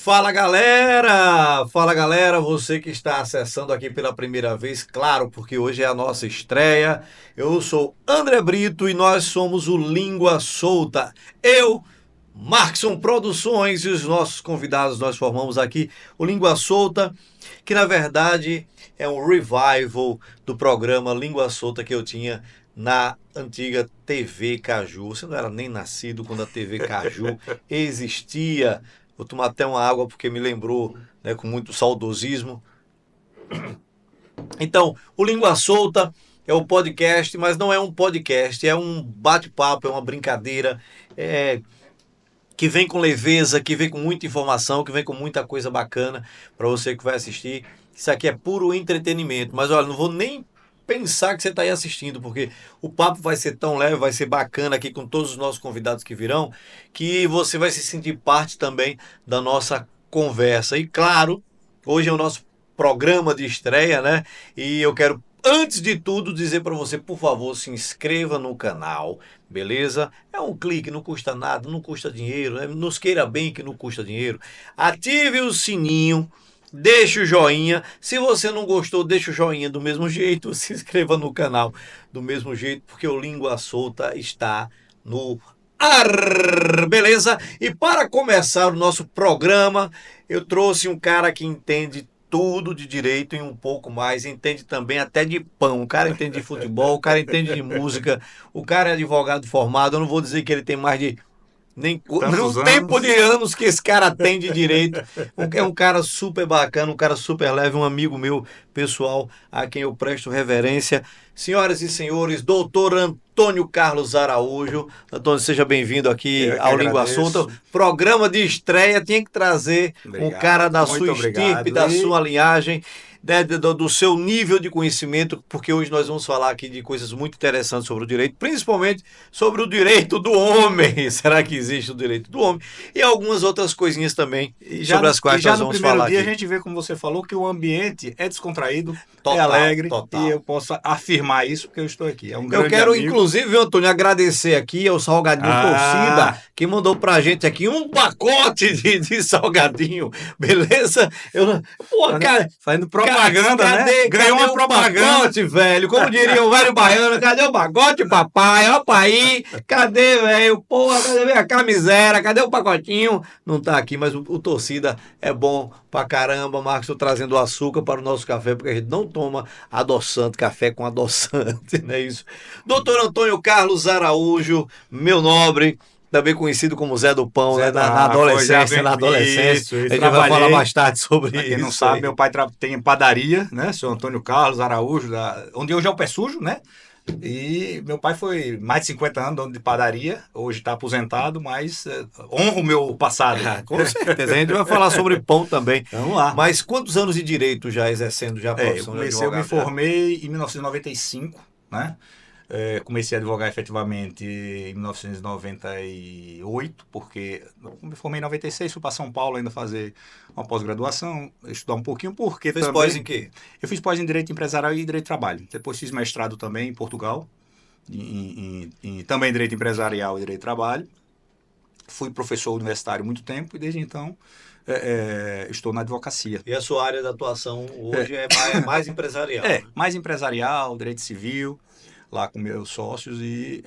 Fala galera! Fala galera, você que está acessando aqui pela primeira vez, claro, porque hoje é a nossa estreia. Eu sou André Brito e nós somos o Língua Solta. Eu, Markson Produções e os nossos convidados, nós formamos aqui o Língua Solta, que na verdade é um revival do programa Língua Solta que eu tinha na antiga TV Caju. Você não era nem nascido quando a TV Caju existia. Vou tomar até uma água porque me lembrou, né, com muito saudosismo. Então, o Língua Solta é o podcast, mas não é um podcast, é um bate-papo, é uma brincadeira, que vem com leveza, que vem com muita informação, que vem com muita coisa bacana para você que vai assistir. Isso aqui é puro entretenimento, mas olha, não vou nem pensar que você está aí assistindo, porque o papo vai ser tão leve, vai ser bacana aqui com todos os nossos convidados que virão, que você vai se sentir parte também da nossa conversa. E claro, hoje é o nosso programa de estreia, né? E eu quero, antes de tudo, dizer para você, por favor, se inscreva no canal, beleza? É um clique, não custa nada, não custa dinheiro, né? Nos queira bem que não custa dinheiro. Ative o sininho. Deixa o joinha. Se você não gostou, deixa o joinha do mesmo jeito. Se inscreva no canal do mesmo jeito, porque o Língua Solta está no ar. Beleza? E para começar o nosso programa, eu trouxe um cara que entende tudo de direito e um pouco mais, entende também até de pão. O cara entende de futebol, o cara entende de música, o cara é advogado formado. Eu não vou dizer que ele tem mais de nem Tantos o tempo anos. de anos que esse cara tem de direito. É um cara super bacana, um cara super leve, um amigo meu pessoal a quem eu presto reverência. Senhoras e senhores, doutor Antônio Carlos Araújo. Antônio, seja bem-vindo aqui Eu que ao Língua Solta. agradeço. Programa de estreia, tinha que trazer um cara Obrigado, da sua muito estirpe, obrigado. da sua linhagem, né, do seu nível de conhecimento, porque hoje nós vamos falar aqui de coisas muito interessantes sobre o direito, principalmente sobre o direito do homem. Será que existe o direito do homem? E algumas outras coisinhas também E já, sobre as e quais já nós no vamos primeiro falar dia a aqui. gente vê, como você falou, que o ambiente é descontraído, é Total, alegre, e eu total. posso afirmar isso porque eu estou aqui. É um Eu grande quero, amigo. inclusive, viu, Antônio, agradecer aqui ao Salgadinho Torcida, Ah, que mandou pra gente aqui um pacote de salgadinho, beleza? Pô, cara, fazendo propaganda, né? Ganhou cadê uma o propaganda. pacote, velho? Como diria o velho baiano, cadê o pacote, papai? Opa aí, cadê, velho? Porra, cadê a camiseta? Cadê o pacotinho? Não tá aqui, mas o Torcida é bom pra caramba, Marcos, tô trazendo açúcar para o nosso café, porque a gente não toma adoçante, café com adoçante, não é isso? Doutor Antônio Carlos Araújo, meu nobre, também conhecido como Zé do Pão, né? Na Foi, já adolescência, vem. na adolescência. Isso, A gente vai falar trabalhei. mais tarde sobre Pra quem não isso sabe, aí. meu pai tem padaria, né? Seu Antônio Carlos Araújo, onde hoje é o Pé Sujo, né? E meu pai foi mais de 50 anos dono de padaria, hoje está aposentado, mas honra o meu passado. Ah, com certeza, a gente vai falar sobre pão também. Vamos lá. Mas quantos anos de direito já exercendo já a profissão de Eu me advogado já? formei em 1995, né? Comecei a advogar efetivamente em 1998, porque eu me formei em 96, fui para São Paulo ainda fazer uma pós-graduação, estudar um pouquinho, porque Fez pós também em quê? eu fiz pós em Direito Empresarial e Direito do Trabalho. Depois fiz mestrado também em Portugal, também em Direito Empresarial e Direito do Trabalho. Fui professor universitário há muito tempo e desde então estou na advocacia. E a sua área de atuação hoje é mais empresarial, né? Mais empresarial, direito civil, lá com meus sócios e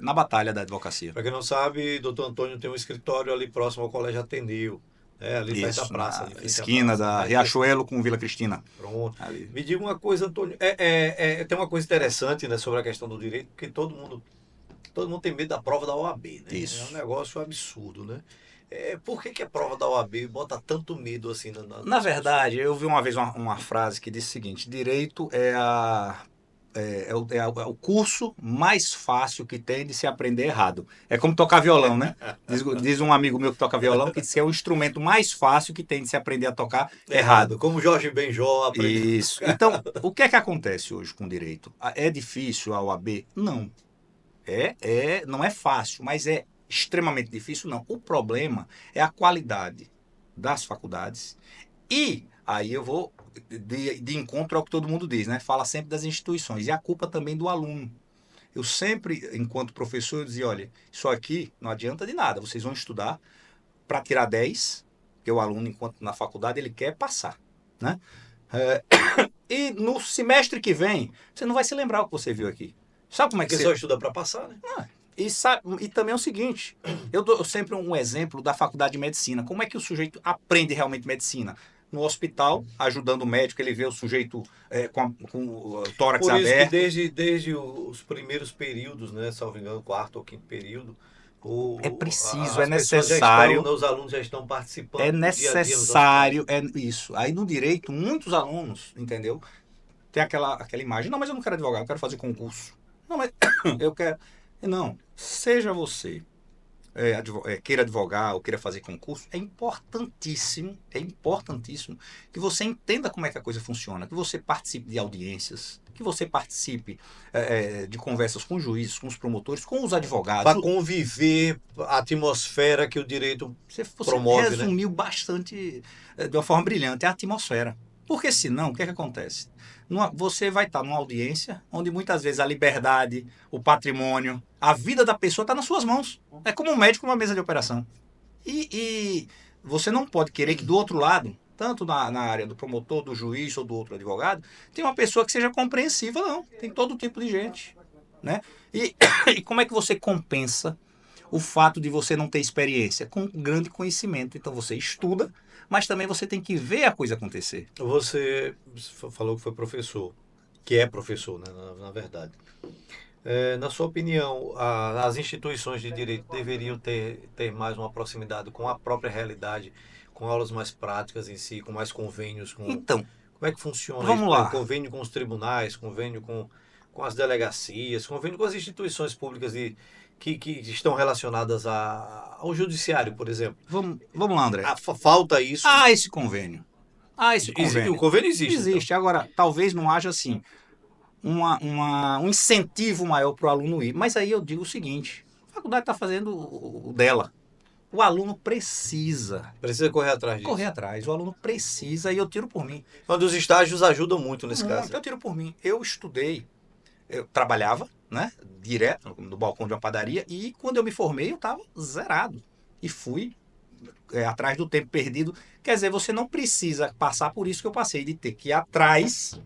na batalha da advocacia. Para quem não sabe, doutor Antônio tem um escritório ali próximo ao Colégio Ateneu, ali perto da Isso, praça. na Ali frente à esquina praça. da Riachuelo com Vila Cristina. Pronto. Ali. Me diga uma coisa, Antônio. Tem uma coisa interessante, né, sobre a questão do direito, porque todo mundo tem medo da prova da OAB, né? É um Isso. negócio absurdo, né? Por que a prova da OAB bota tanto medo assim Na verdade, eu vi uma vez uma frase que disse o seguinte: direito é o curso mais fácil que tem de se aprender errado. É como tocar violão, né? Diz um amigo meu que toca violão que é o instrumento mais fácil que tem de se aprender a tocar errado. Como Jorge Benjó aprendeu. Isso. Então, o que é que acontece hoje com o direito? É difícil a OAB? Não. Não é fácil, mas é extremamente difícil, não. O problema é a qualidade das faculdades e aí eu vou de encontro ao que todo mundo diz, né? Fala sempre das instituições e a culpa também do aluno. Eu sempre, enquanto professor, eu dizia, olha, isso aqui não adianta de nada, vocês vão estudar para tirar 10 porque o aluno, enquanto na faculdade, ele quer passar, né? E no semestre que vem, você não vai se lembrar o que você viu aqui. Sabe como é que Porque você... só estuda para passar, né? E também é o seguinte, eu dou sempre um exemplo da faculdade de medicina. Como é que o sujeito aprende realmente medicina? No hospital, ajudando o médico, ele vê o sujeito com o tórax Por isso que aberto. desde os primeiros períodos, né, salvo engano, quarto ou quinto período, É preciso, é as pessoas já estão, né, necessário, os alunos já estão participando do dia a dia nos hospitais. é isso. Aí no direito, muitos alunos, entendeu? Tem aquela imagem, não, mas eu não quero advogar, eu quero fazer concurso. Não, mas eu quero... Não, seja você queira advogar ou queira fazer concurso, é importantíssimo que você entenda como é que a coisa funciona, que você participe de audiências, que você participe de conversas com juízes, com os promotores, com os advogados. Para conviver a atmosfera que o direito Você promove, né? resumiu bastante, de uma forma brilhante, é a atmosfera. Porque senão, o que é que acontece? Você vai estar numa audiência onde muitas vezes a liberdade, o patrimônio, a vida da pessoa está nas suas mãos. É como um médico numa mesa de operação. E você não pode querer que do outro lado, tanto na área do promotor, do juiz ou do outro advogado, tenha uma pessoa que seja compreensiva, não. Tem todo tipo de gente. Né? E, e como é que você compensa o fato de você não ter experiência? Com grande conhecimento. Então você estuda, mas também você tem que ver a coisa acontecer. Você falou que foi professor, que é professor, né, na verdade. Na sua opinião, as instituições de direito deveriam ter mais uma proximidade com a própria realidade, com aulas mais práticas em si, com mais convênios, Então, como é que funciona isso? vamos lá. Convênio com os tribunais, convênio com as delegacias, convênio com as instituições públicas que estão relacionadas ao judiciário, por exemplo. Vamos lá, André. Falta isso. Há esse convênio. Há esse O convênio. convênio existe, então. Existe. Agora, talvez não haja assim um incentivo maior para o aluno ir. Mas aí eu digo o seguinte: a faculdade está fazendo o dela. O aluno precisa Precisa correr atrás correr disso. atrás. O aluno precisa, e eu tiro por mim. Quando os estágios ajudam muito nesse caso. Eu tiro por mim. Eu estudei, eu trabalhava, né, direto no balcão de uma padaria, e quando eu me formei eu estava zerado. E fui atrás do tempo perdido. Quer dizer, você não precisa passar por isso que eu passei, de ter que ir atrás,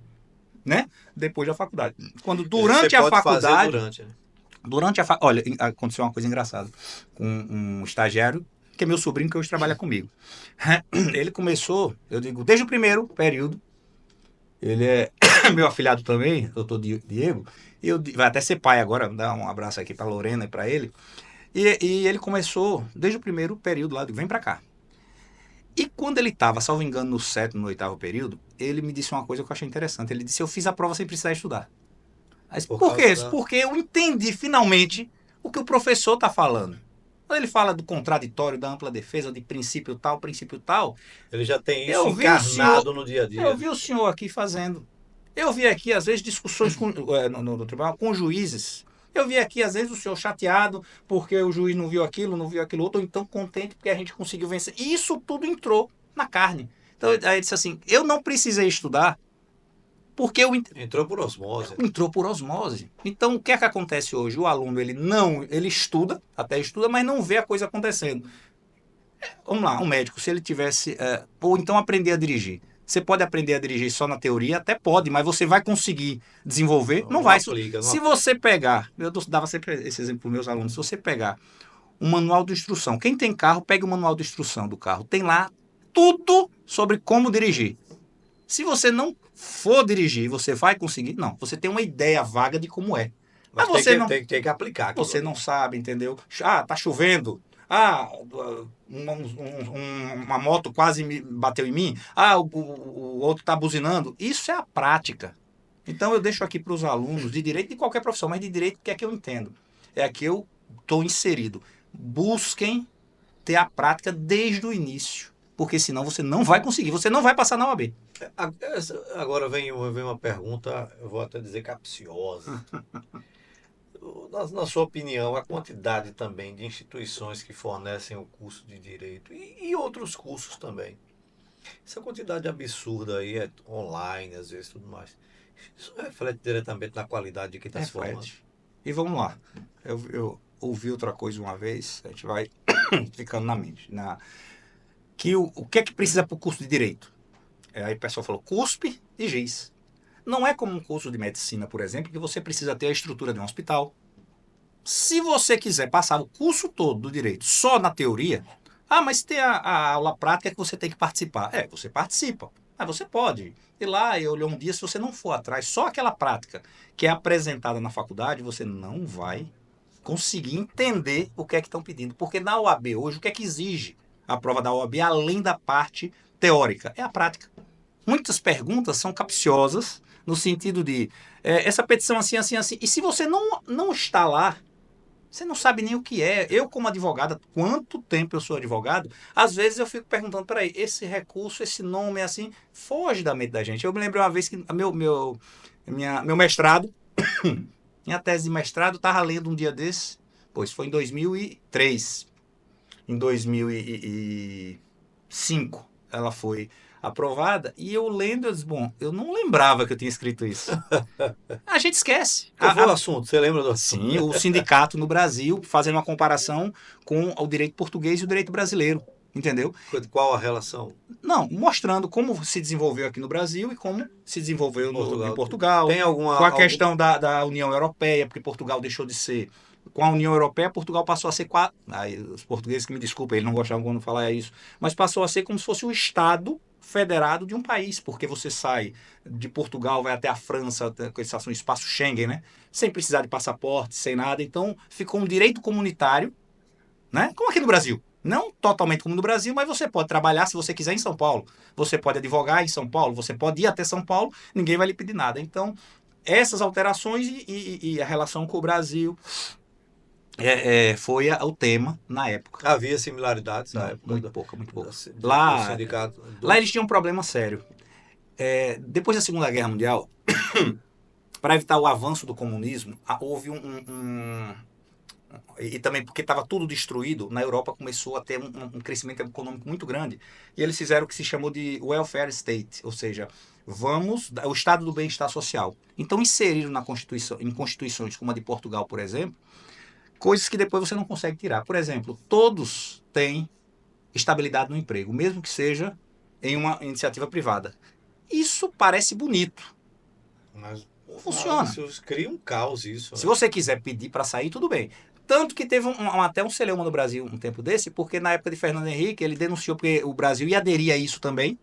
né, depois da faculdade. Quando durante a faculdade... Durante, né? Olha, aconteceu uma coisa engraçada com um estagiário, que é meu sobrinho, que hoje trabalha comigo. Ele começou, eu digo, desde o primeiro período. Ele é meu afilhado também, doutor Diego. Vai até ser pai agora, dar um abraço aqui para Lorena e para ele. E ele começou desde o primeiro período lá, vem para cá. E quando ele estava, salvo engano, no sétimo, no oitavo período, ele me disse uma coisa que eu achei interessante. Ele disse: eu fiz a prova sem precisar estudar. Mas por quê? Porque eu entendi finalmente o que o professor está falando. Quando ele fala do contraditório, da ampla defesa, de princípio tal, ele já tem isso encarnado no dia a dia. Eu vi o senhor aqui fazendo. Eu vi aqui, às vezes, discussões no tribunal com juízes. Eu vi aqui, às vezes, o senhor chateado porque o juiz não viu aquilo outro, ou então contente porque a gente conseguiu vencer. E isso tudo entrou na carne. Então, aí ele disse assim, eu não precisei estudar porque eu... Entrou por osmose. Entrou por osmose. Então, o que é que acontece hoje? O aluno, ele estuda, até estuda, mas não vê a coisa acontecendo. Vamos lá, um médico, se ele tivesse... ou então aprender a dirigir. Você pode aprender a dirigir só na teoria? Até pode, mas você vai conseguir desenvolver? Não vai. Se você pegar... Eu dava sempre esse exemplo para os meus alunos. Se você pegar um manual de instrução. Quem tem carro, pega o manual de instrução do carro. Tem lá tudo sobre como dirigir. Se você não for dirigir, você vai conseguir? Não. Você tem uma ideia vaga de como é. Mas você tem que aplicar. Você não sabe, entendeu? Tá chovendo. Uma moto quase me bateu em mim. O outro está buzinando. Isso é a prática. Então eu deixo aqui para os alunos de direito, de qualquer profissão, mas de direito que é que eu entendo. É que eu estou inserido. Busquem ter a prática desde o início. Porque senão você não vai conseguir. Você não vai passar na OAB. Agora vem uma pergunta, eu vou até dizer capciosa. Na sua opinião, a quantidade também de instituições que fornecem o curso de Direito e outros cursos também, essa quantidade absurda aí, online, às vezes, tudo mais, isso reflete diretamente na qualidade de quem está se formando? E vamos lá. Eu ouvi outra coisa uma vez, a gente vai ficando na mente. que o que é que precisa para o curso de Direito? Aí o pessoal falou, CUSP e GIS. Não é como um curso de medicina, por exemplo, que você precisa ter a estrutura de um hospital. Se você quiser passar o curso todo do direito só na teoria, mas tem a aula prática que você tem que participar. Você participa. Mas você pode ir lá e olhar um dia, se você não for atrás, só aquela prática que é apresentada na faculdade, você não vai conseguir entender o que é que estão pedindo. Porque na OAB hoje, o que é que exige a prova da OAB, além da parte teórica? É a prática. Muitas perguntas são capciosas, no sentido de, essa petição assim, assim, assim. E se você não está lá, você não sabe nem o que é. Eu, como advogada, quanto tempo eu sou advogado, às vezes eu fico perguntando, peraí, esse recurso, esse nome é assim, foge da mente da gente. Eu me lembro uma vez que meu mestrado, minha tese de mestrado, eu estava lendo um dia desse, pois foi em 2003. Em 2005 ela foi aprovada, e eu lendo, eu disse, bom, eu não lembrava que eu tinha escrito isso. A gente esquece. Qual foi o assunto? Você lembra do assunto? Sim, o sindicato no Brasil, fazendo uma comparação com o direito português e o direito brasileiro, entendeu? Qual a relação? Não, mostrando como se desenvolveu aqui no Brasil e como se desenvolveu em Portugal. Tem alguma... Com a questão da União Europeia, porque Portugal deixou de ser... Com a União Europeia, Portugal passou a ser... os portugueses que me desculpem, eles não gostavam quando falar isso, mas passou a ser como se fosse o Estado federado de um país, porque você sai de Portugal, vai até a França, com esse espaço Schengen, né? Sem precisar de passaporte, sem nada. Então, ficou um direito comunitário, né? Como aqui no Brasil. Não totalmente como no Brasil, mas você pode trabalhar se você quiser em São Paulo. Você pode advogar em São Paulo, você pode ir até São Paulo, ninguém vai lhe pedir nada. Então, essas alterações e a relação com o Brasil foi o tema na época. Havia similaridades na época? Muito pouca, muito pouca. Lá eles tinham um problema sério. Depois da Segunda Guerra Mundial, para evitar o avanço do comunismo, houve e também porque estava tudo destruído, na Europa começou a ter um crescimento econômico muito grande. E eles fizeram o que se chamou de welfare state, ou seja, o estado do bem-estar social. Então inseriram em constituições como a de Portugal, por exemplo, coisas que depois você não consegue tirar. Por exemplo, todos têm estabilidade no emprego, mesmo que seja em uma iniciativa privada. Isso parece bonito. Mas não funciona. Isso cria um caos, isso. Se você quiser pedir para sair, tudo bem. Tanto que teve até um celeuma no Brasil um tempo desse, porque na época de Fernando Henrique, ele denunciou porque o Brasil ia aderir a isso também,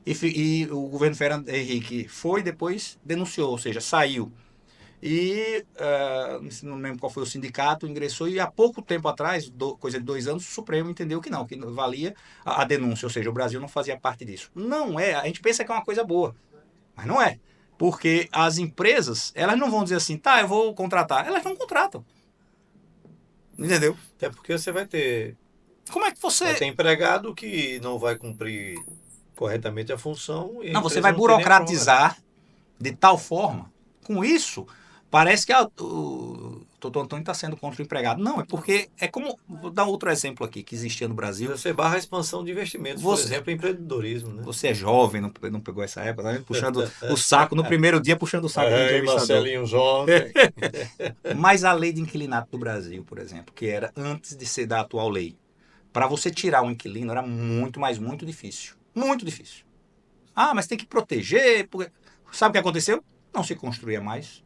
e o governo Fernando Henrique depois denunciou, ou seja, saiu. E não lembro qual foi o sindicato, ingressou, e há pouco tempo atrás, coisa de 2 anos, o Supremo entendeu que não, que valia a denúncia, ou seja, o Brasil não fazia parte disso. Não é, a gente pensa que é uma coisa boa, mas não é. Porque as empresas, elas não vão dizer assim, tá, eu vou contratar. Elas não contratam. Entendeu? Até porque você vai ter... Como é que você... Vai ter empregado que não vai cumprir corretamente a função. E não, você vai burocratizar de tal forma. Com isso, parece que o doutor Antônio está sendo contra o empregado. Não, é porque é como... Vou dar outro exemplo aqui que existia no Brasil. Você barra a expansão de investimentos, por exemplo, empreendedorismo. Né? Você é jovem, não pegou essa época, tá puxando o saco, no primeiro dia puxando o saco do entrevistador. Marcelinho jovem. Mas a lei de inquilinato do Brasil, por exemplo, que era antes de ser da atual lei, para você tirar um inquilino era muito, mas muito difícil. Muito difícil. Mas tem que proteger. Sabe o que aconteceu? Não se construía mais.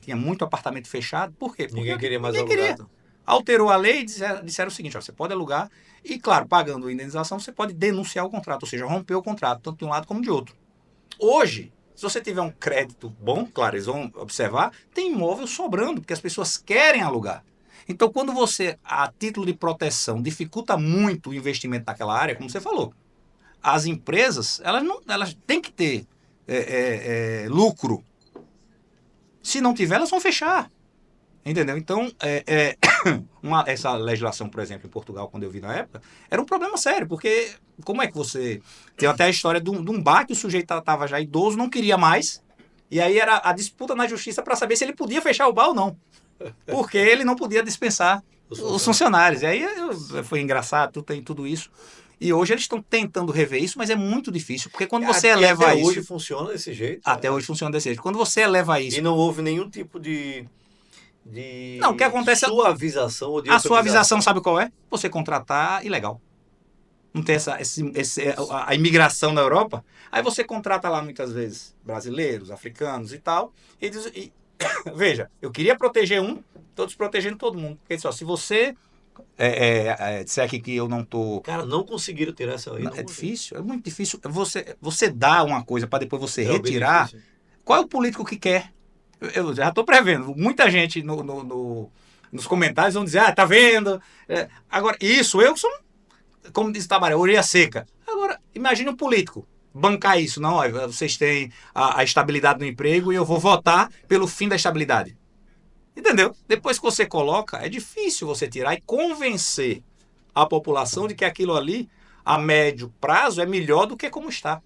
Tinha muito apartamento fechado. Por quê? Porque ninguém queria mais alugar. Alterou a lei e disseram o seguinte, você pode alugar e, claro, pagando a indenização, você pode denunciar o contrato, ou seja, romper o contrato, tanto de um lado como de outro. Hoje, se você tiver um crédito bom, claro, eles vão observar, tem imóvel sobrando, porque as pessoas querem alugar. Então, quando você, a título de proteção, dificulta muito o investimento naquela área, como você falou, as empresas, elas têm que ter lucro. Se não tiver, elas vão fechar. Entendeu? Então, essa legislação, por exemplo, em Portugal, quando eu vi na época, era um problema sério, porque como é que você... Tem até a história de um bar que o sujeito estava já idoso, não queria mais, e aí era a disputa na justiça para saber se ele podia fechar o bar ou não, porque ele não podia dispensar os funcionários. E aí foi engraçado, tem tudo isso. E hoje eles estão tentando rever isso, mas é muito difícil, porque quando você eleva isso... Até hoje funciona desse jeito. Até hoje funciona desse jeito. Quando você eleva isso... E não houve nenhum tipo de não, o que acontece suavização ou de a suavização, sabe qual é? Você contratar ilegal. Não tem a imigração na Europa. Aí você contrata lá muitas vezes brasileiros, africanos e tal. Veja, eu queria proteger um, estou desprotegendo todo mundo. Porque só, se você disser aqui que eu não estou. Cara, não conseguiram tirar essa aí. Não É conseguiram. difícil, é muito difícil. Você dá uma coisa para depois você É o retirar. benefício. Qual é o político que quer? Eu já estou prevendo. Muita gente nos comentários vão dizer, tá vendo? Agora, isso, eu sou, como disse Tabaré, orelha seca. Agora, imagine um político bancar isso. Não, olha, vocês têm a estabilidade no emprego e eu vou votar pelo fim da estabilidade. Entendeu? Depois que você coloca, é difícil você tirar e convencer a população de que aquilo ali, a médio prazo, é melhor do que como está.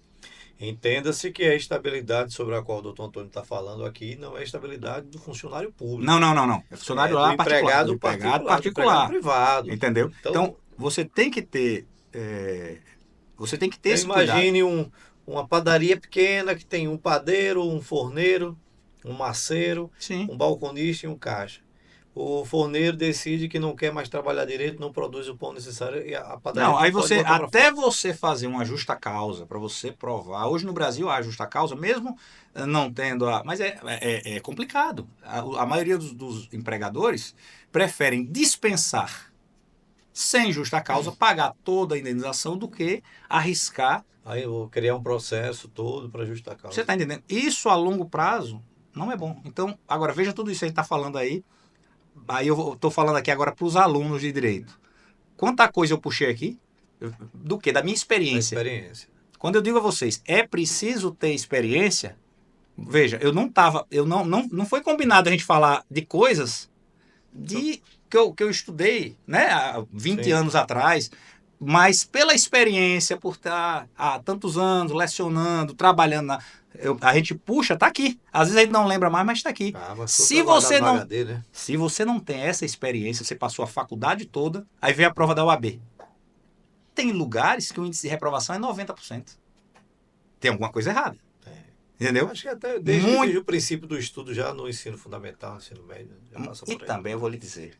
Entenda-se que a estabilidade sobre a qual o doutor Antônio está falando aqui não é a estabilidade do funcionário público. Não. É funcionário lá do particular. empregado Do empregado particular. Do empregado privado. Entendeu? Então, você tem que ter. Você tem que ter esse cuidado. Imagine uma padaria pequena que tem um padeiro, um forneiro, um maceiro, Sim. um balconista e um caixa. O forneiro decide que não quer mais trabalhar direito, não produz o pão necessário e a padaria Não, aí pode você, botar pra até fora. você fazer uma justa causa, para você provar. Hoje no Brasil há justa causa, mesmo não tendo a. Mas é complicado. A maioria dos empregadores preferem dispensar sem justa causa, pagar toda a indenização do que arriscar. Aí eu vou criar um processo todo para justa causa. Você está entendendo? Isso a longo prazo não é bom. Então, agora veja tudo isso que a gente está falando aí. Aí eu estou falando aqui agora para os alunos de direito. Quanta coisa eu puxei aqui? Do que? Da minha experiência. Quando eu digo a vocês, é preciso ter experiência. Veja, não foi combinado a gente falar de coisas que eu estudei, né, há 20 anos atrás, mas pela experiência, por estar há tantos anos lecionando, trabalhando a gente puxa, tá aqui. Às vezes a gente não lembra mais, mas tá aqui. Se você não tem essa experiência, você passou a faculdade toda, aí vem a prova da UAB. Tem lugares que o índice de reprovação é 90%. Tem alguma coisa errada. Entendeu? Acho que até desde o princípio do estudo, já no ensino fundamental, ensino médio, já passa por aí. E também eu vou lhe dizer,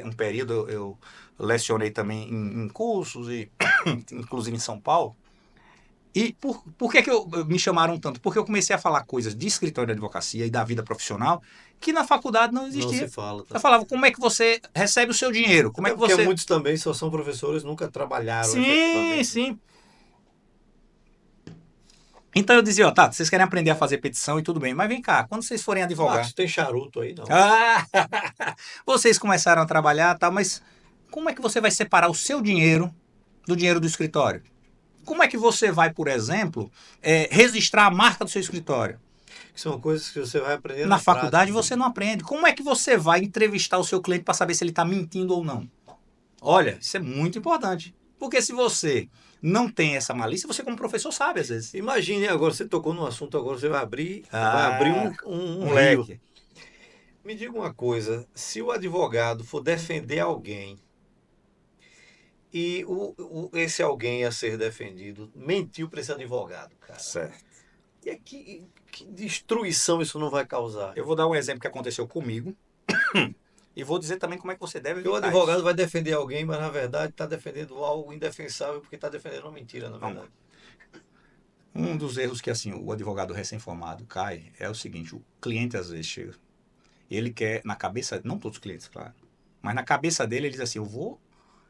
um período eu lecionei também em cursos, e inclusive em São Paulo. E por que me chamaram tanto? Porque eu comecei a falar coisas de escritório de advocacia e da vida profissional que na faculdade não existia. Não se fala. Tá? Eu falava, como é que você recebe o seu dinheiro? Como é que porque você... muitos também só são professores, nunca trabalharam efetivamente. Sim. Então eu dizia, tá, vocês querem aprender a fazer petição e tudo bem, mas vem cá, quando vocês forem advogar... Tem charuto aí, não. Vocês começaram a trabalhar, tá, mas como é que você vai separar o seu dinheiro do dinheiro do escritório? Como é que você vai, por exemplo, registrar a marca do seu escritório? São coisas que você vai aprender na faculdade, você não aprende. Como é que você vai entrevistar o seu cliente para saber se ele está mentindo ou não? Olha, isso é muito importante. Porque se você não tem essa malícia, você como professor sabe às vezes. Imagine, agora você tocou num assunto, agora você vai abrir um leque. rio. Me diga uma coisa, se o advogado for defender alguém e esse alguém a ser defendido mentiu para esse advogado, cara. Certo. E que destruição isso não vai causar? Eu vou dar um exemplo que aconteceu comigo e vou dizer também como é que você deve evitar. O advogado vai defender alguém, mas na verdade está defendendo algo indefensável porque está defendendo uma mentira, na verdade. Um dos erros que assim o advogado recém-formado cai é o seguinte, o cliente às vezes chega, ele quer, na cabeça, não todos os clientes, claro, mas na cabeça dele ele diz assim, eu vou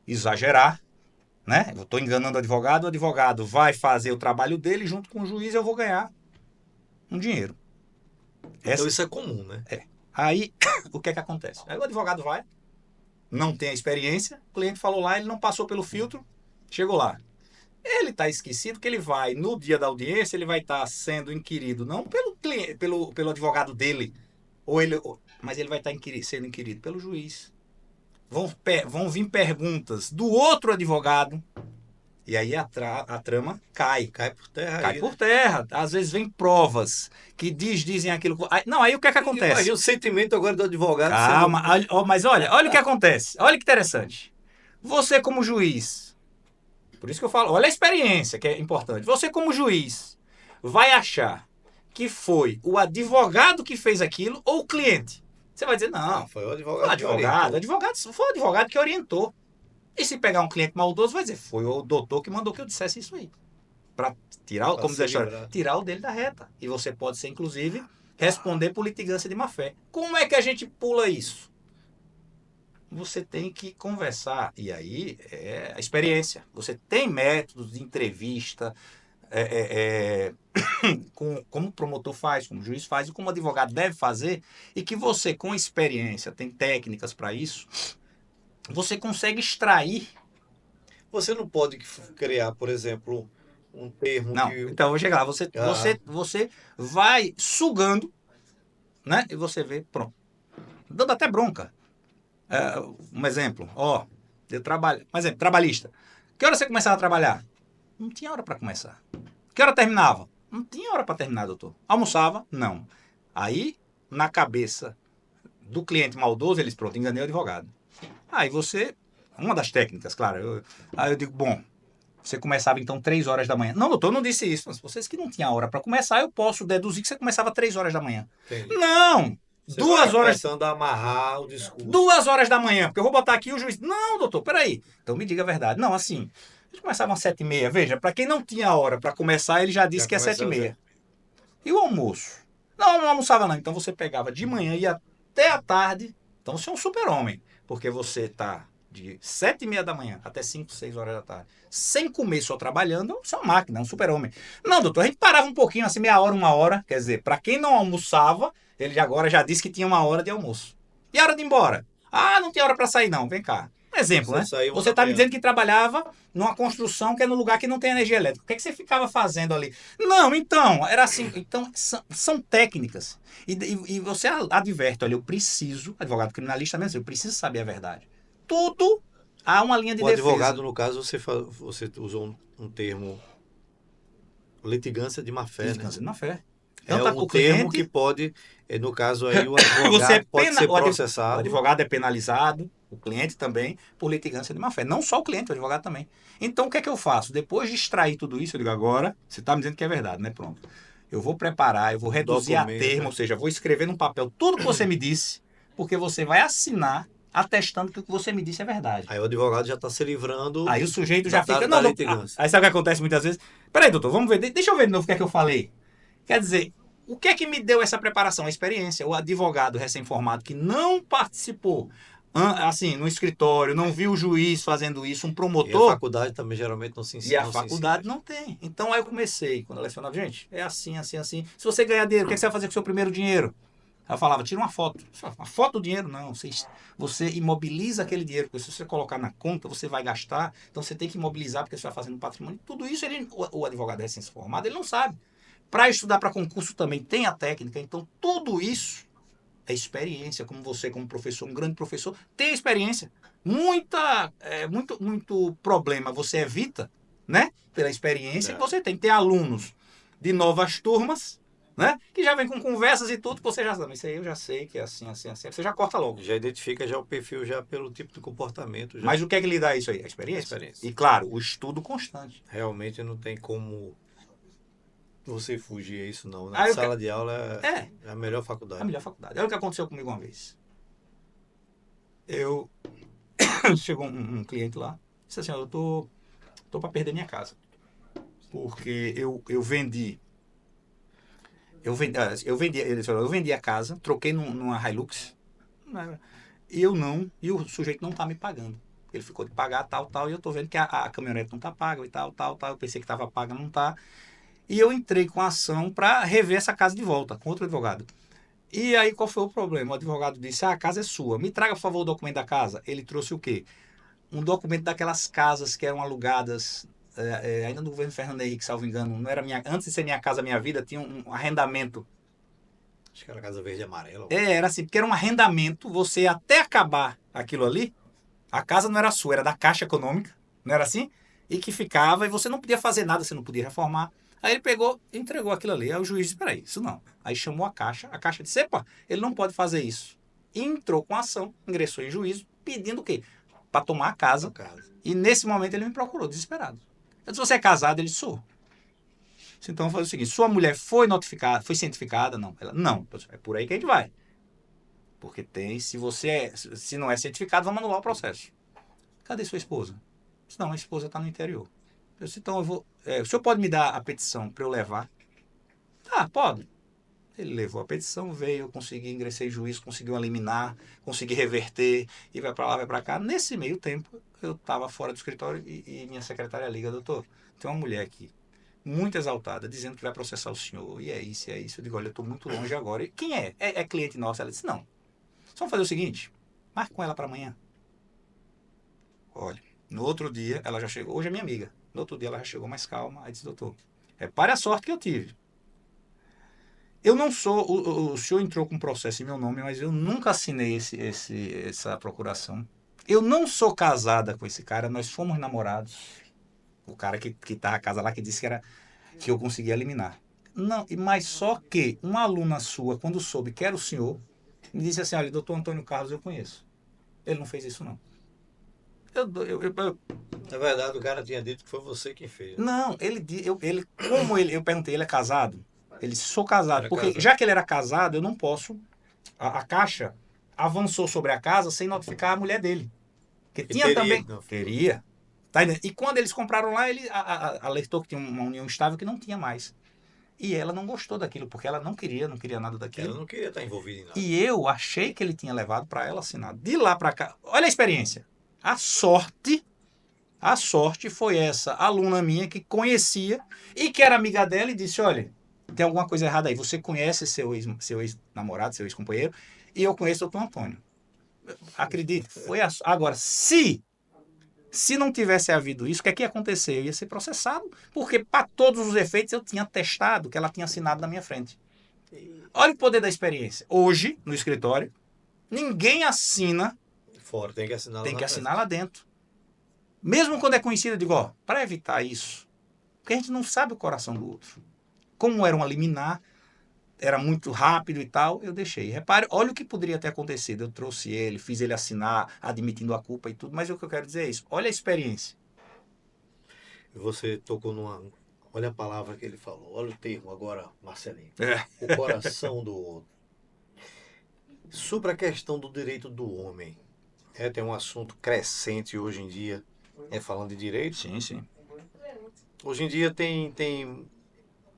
exagerar, né? Eu estou enganando o advogado vai fazer o trabalho dele junto com o juiz, eu vou ganhar um dinheiro. Então isso é comum, né? Aí, o que é que acontece? Aí o advogado vai, não tem a experiência, o cliente falou lá, ele não passou pelo filtro, chegou lá. Ele está esquecido que ele vai, no dia da audiência, ele vai estar sendo inquirido, não pelo cliente, pelo advogado dele, mas ele vai estar sendo inquirido pelo juiz. Vão vir perguntas do outro advogado, e aí a trama cai por terra. Cai por terra. Às vezes vem provas que dizem aquilo. Aí o que é que acontece? Imagina o sentimento agora do advogado. Calma, mas olha o que acontece. Olha que interessante. Você como juiz, por isso que eu falo, olha a experiência que é importante. Você como juiz vai achar que foi o advogado que fez aquilo ou o cliente? Você vai dizer, não, foi o advogado. Foi o advogado que orientou. E se pegar um cliente maldoso, vai dizer, foi o doutor que mandou que eu dissesse isso aí. Para tirar, como diz a história, tirar o dele da reta. E você pode ser, inclusive, responder por litigância de má-fé. Como é que a gente pula isso? Você tem que conversar. E aí é a experiência. Você tem métodos de entrevista, como o promotor faz, como o juiz faz e como o advogado deve fazer, e que você, com experiência, tem técnicas para isso, você consegue extrair. Você não pode criar, por exemplo, um termo Não, que... então eu vou chegar lá. Você vai sugando, né? E você vê, pronto. Dando até bronca. Um exemplo, eu trabalho. Um exemplo, trabalhista. Que hora você começava a trabalhar? Não tinha hora para começar. Que hora terminava? Não tinha hora para terminar, doutor. Almoçava? Não. Aí, na cabeça do cliente maldoso, eles, pronto, enganei o advogado. Aí você, uma das técnicas, claro, aí eu digo, bom, você começava então 3 horas da manhã. Não, doutor, eu não disse isso. Mas vocês que não tinham hora para começar, eu posso deduzir que você começava 3 horas da manhã. Entendi. Não! Você 2 vai horas. começando a amarrar o discurso. 2 horas da manhã, porque eu vou botar aqui o juiz. Não, doutor, peraí. Então me diga a verdade. Não, assim, a gente começava às 7h30. Veja, para quem não tinha hora para começar, ele já disse que é 7h30. E o almoço? Não, não almoçava não. Então você pegava de manhã e ia até a tarde. Então você é um super-homem. Porque você tá de 7h30 da manhã até 5, 6 horas da tarde. Sem comer, só trabalhando, você é uma máquina, um super-homem. Não, doutor, a gente parava um pouquinho, assim, meia hora, 1 hora. Quer dizer, para quem não almoçava, ele agora já disse que tinha 1 hora de almoço. E a hora de ir embora? Ah, não tem hora para sair não, vem cá. Um exemplo, né? Você está me dizendo que trabalhava numa construção que é no lugar que não tem energia elétrica. O que é que você ficava fazendo ali? Não, então, era assim. Então, são técnicas. E você adverte, olha, eu preciso, advogado criminalista mesmo, eu preciso saber a verdade. Tudo há uma linha de defesa. O advogado, no caso, você usou um termo litigância de má-fé, litigância de má-fé. Então, é um termo que pode, no caso aí, o advogado pode ser processado. O advogado é penalizado, o cliente também, por litigância de má-fé. Não só o cliente, o advogado também. Então, o que é que eu faço? Depois de extrair tudo isso, eu digo, agora, você está me dizendo que é verdade, né? Pronto. Eu vou preparar, eu vou reduzir a termo, ou seja, vou escrever num papel tudo que você me disse, porque você vai assinar atestando que o que você me disse é verdade. Aí o advogado já está se livrando. Aí o sujeito já fica... Não, aí sabe o que acontece muitas vezes? Peraí, doutor, vamos ver. Deixa eu ver de novo o que é que eu falei. Quer dizer, o que é que me deu essa preparação? A experiência. O advogado recém-formado que não participou, assim, no escritório, não viu o juiz fazendo isso, um promotor... E a faculdade também geralmente não se ensina. E a faculdade não tem. Então aí eu comecei, quando eu lecionava, gente, é assim, assim, assim. Se você ganhar dinheiro, o que é que você vai fazer com o seu primeiro dinheiro? Ela falava, tira uma foto. Uma foto do dinheiro? Não. Você imobiliza aquele dinheiro, porque se você colocar na conta, você vai gastar. Então você tem que imobilizar, porque você vai fazendo patrimônio. Tudo isso, o advogado recém-formado, ele não sabe. Para estudar para concurso também tem a técnica. Então tudo isso é experiência. Como você, como professor, um grande professor, tem experiência. Muito problema você evita, né? Pela experiência que você tem. Tem alunos de novas turmas, né? Que já vem com conversas e tudo, que você já sabe. Isso aí eu já sei que é assim, assim, assim. Você já corta logo. Já identifica já o perfil já pelo tipo de comportamento. Já. Mas o que é que lhe dá isso aí? A experiência. E claro, o estudo constante. Realmente não tem como você fugir a isso não. Na sala de aula é a melhor faculdade. A melhor faculdade. Olha o que aconteceu comigo uma vez. Chegou um cliente lá, disse assim, eu tô para perder minha casa. Porque eu vendi a casa, troquei numa Hilux, e o sujeito não tá me pagando. Ele ficou de pagar, tal, e eu tô vendo que a caminhonete não tá paga, e tal, eu pensei que tava paga, não tá. E eu entrei com a ação para rever essa casa de volta, com outro advogado. E aí, qual foi o problema? O advogado disse, a casa é sua, me traga, por favor, o documento da casa. Ele trouxe o quê? Um documento daquelas casas que eram alugadas, ainda no governo Fernando Henrique, salvo engano, não era antes de ser Minha Casa Minha Vida, tinha um arrendamento. Acho que era Casa Verde e Amarela. Era assim, porque era um arrendamento, você até acabar aquilo ali, a casa não era sua, era da Caixa Econômica, não era assim? E que ficava, e você não podia fazer nada, você não podia reformar. Aí ele pegou e entregou aquilo ali. Aí o juiz disse, peraí, isso não. Aí chamou a Caixa disse, epa, ele não pode fazer isso. E entrou com a ação, ingressou em juízo, pedindo o quê? Para tomar a casa. E nesse momento ele me procurou, desesperado. Eu disse, você é casado? Ele disse, sou. Então eu vou fazer o seguinte, sua mulher foi notificada, foi cientificada? Não. Ela, não. É por aí que a gente vai. Porque se não é cientificado, vamos anular o processo. cadê sua esposa? Eu disse, não, a esposa está no interior. Eu disse, então eu vou, o senhor pode me dar a petição para eu levar? Tá, pode. Ele levou a petição, veio, eu consegui, ingressei em juízo, consegui eliminar, consegui reverter, e vai para lá, vai para cá. Nesse meio tempo, eu estava fora do escritório e minha secretária liga, doutor, tem uma mulher aqui, muito exaltada, dizendo que vai processar o senhor, e é isso, é isso. Eu digo, olha, eu estou muito longe agora. E quem é? É cliente nosso? Ela disse, não. Só vamos fazer o seguinte, marque com ela para amanhã. Olha, no outro dia, ela já chegou, hoje é minha amiga, no outro dia ela já chegou mais calma, aí disse, doutor, repare a sorte que eu tive. Eu não sou. O senhor entrou com um processo em meu nome, mas eu nunca assinei essa procuração. Eu não sou casada com esse cara, nós fomos namorados. O cara que estava casado lá que disse que eu conseguia eliminar. Não, mas só que uma aluna sua, quando soube que era o senhor, me disse assim: olha, doutor Antônio Carlos eu conheço. Ele não fez isso, não. Na verdade, o cara tinha dito que foi você quem fez. Não, eu perguntei, ele é casado? Ele disse, sou casado. Era Porque casado. já que ele era casado, eu não posso. A Caixa avançou sobre a casa sem notificar a mulher dele. Que tinha teria, também. não. Teria. Tá entendendo? E quando eles compraram lá, ele alertou que tinha uma união estável que não tinha mais. E ela não gostou daquilo, porque ela não queria nada daquilo. Ela não queria estar envolvida em nada. E eu achei que ele tinha levado para ela assinar. De lá para cá. Olha a experiência. A sorte foi essa aluna minha que conhecia e que era amiga dela e disse, olha, tem alguma coisa errada aí. Você conhece seu ex-namorado, seu ex-companheiro, e eu conheço o Dr. Antônio. Acredite, foi agora, se não tivesse havido isso, o que é que ia acontecer? Eu ia ser processado, porque para todos os efeitos eu tinha testado que ela tinha assinado na minha frente. Olha o poder da experiência. Hoje, no escritório, ninguém assina. Fora, tem que assinar lá Tem que na assinar lá dentro. Mesmo quando é conhecido, eu digo, ó, para evitar isso, porque a gente não sabe o coração do outro. Como era um liminar, era muito rápido e tal, eu deixei. Repare, olha o que poderia ter acontecido. Eu trouxe ele, fiz ele assinar, admitindo a culpa e tudo, mas o que eu quero dizer é isso. Olha a experiência. Você tocou numa... Olha a palavra que ele falou. Olha o termo agora, Marcelinho. É. O coração do outro. Sobre a questão do direito do homem. Tem um assunto crescente hoje em dia. Falando de direito. Sim, sim. Hoje em dia tem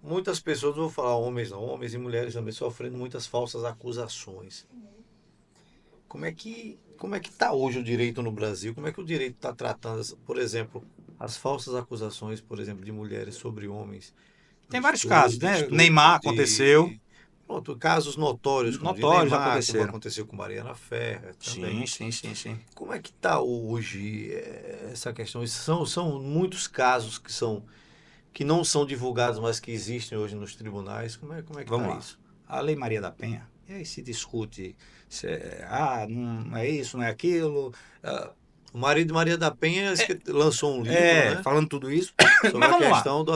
muitas pessoas, não vou falar homens não, homens e mulheres também sofrendo muitas falsas acusações. Como é que está hoje o direito no Brasil? Como é que o direito está tratando, por exemplo, as falsas acusações, por exemplo, de mulheres sobre homens? Tem vários casos, né? Neymar aconteceu. Pronto, casos notórios, como Notórios de Neymar, aconteceram. como aconteceu com Mariana Ferrer também. Sim. Como é que está hoje essa questão? São muitos casos que não são divulgados, mas que existem hoje nos tribunais. Como é que está isso? A Lei Maria da Penha, e aí se discute não é isso, não é aquilo. O marido de Maria da Penha lançou um livro, né? Falando tudo isso. Sobre mas a vamos questão do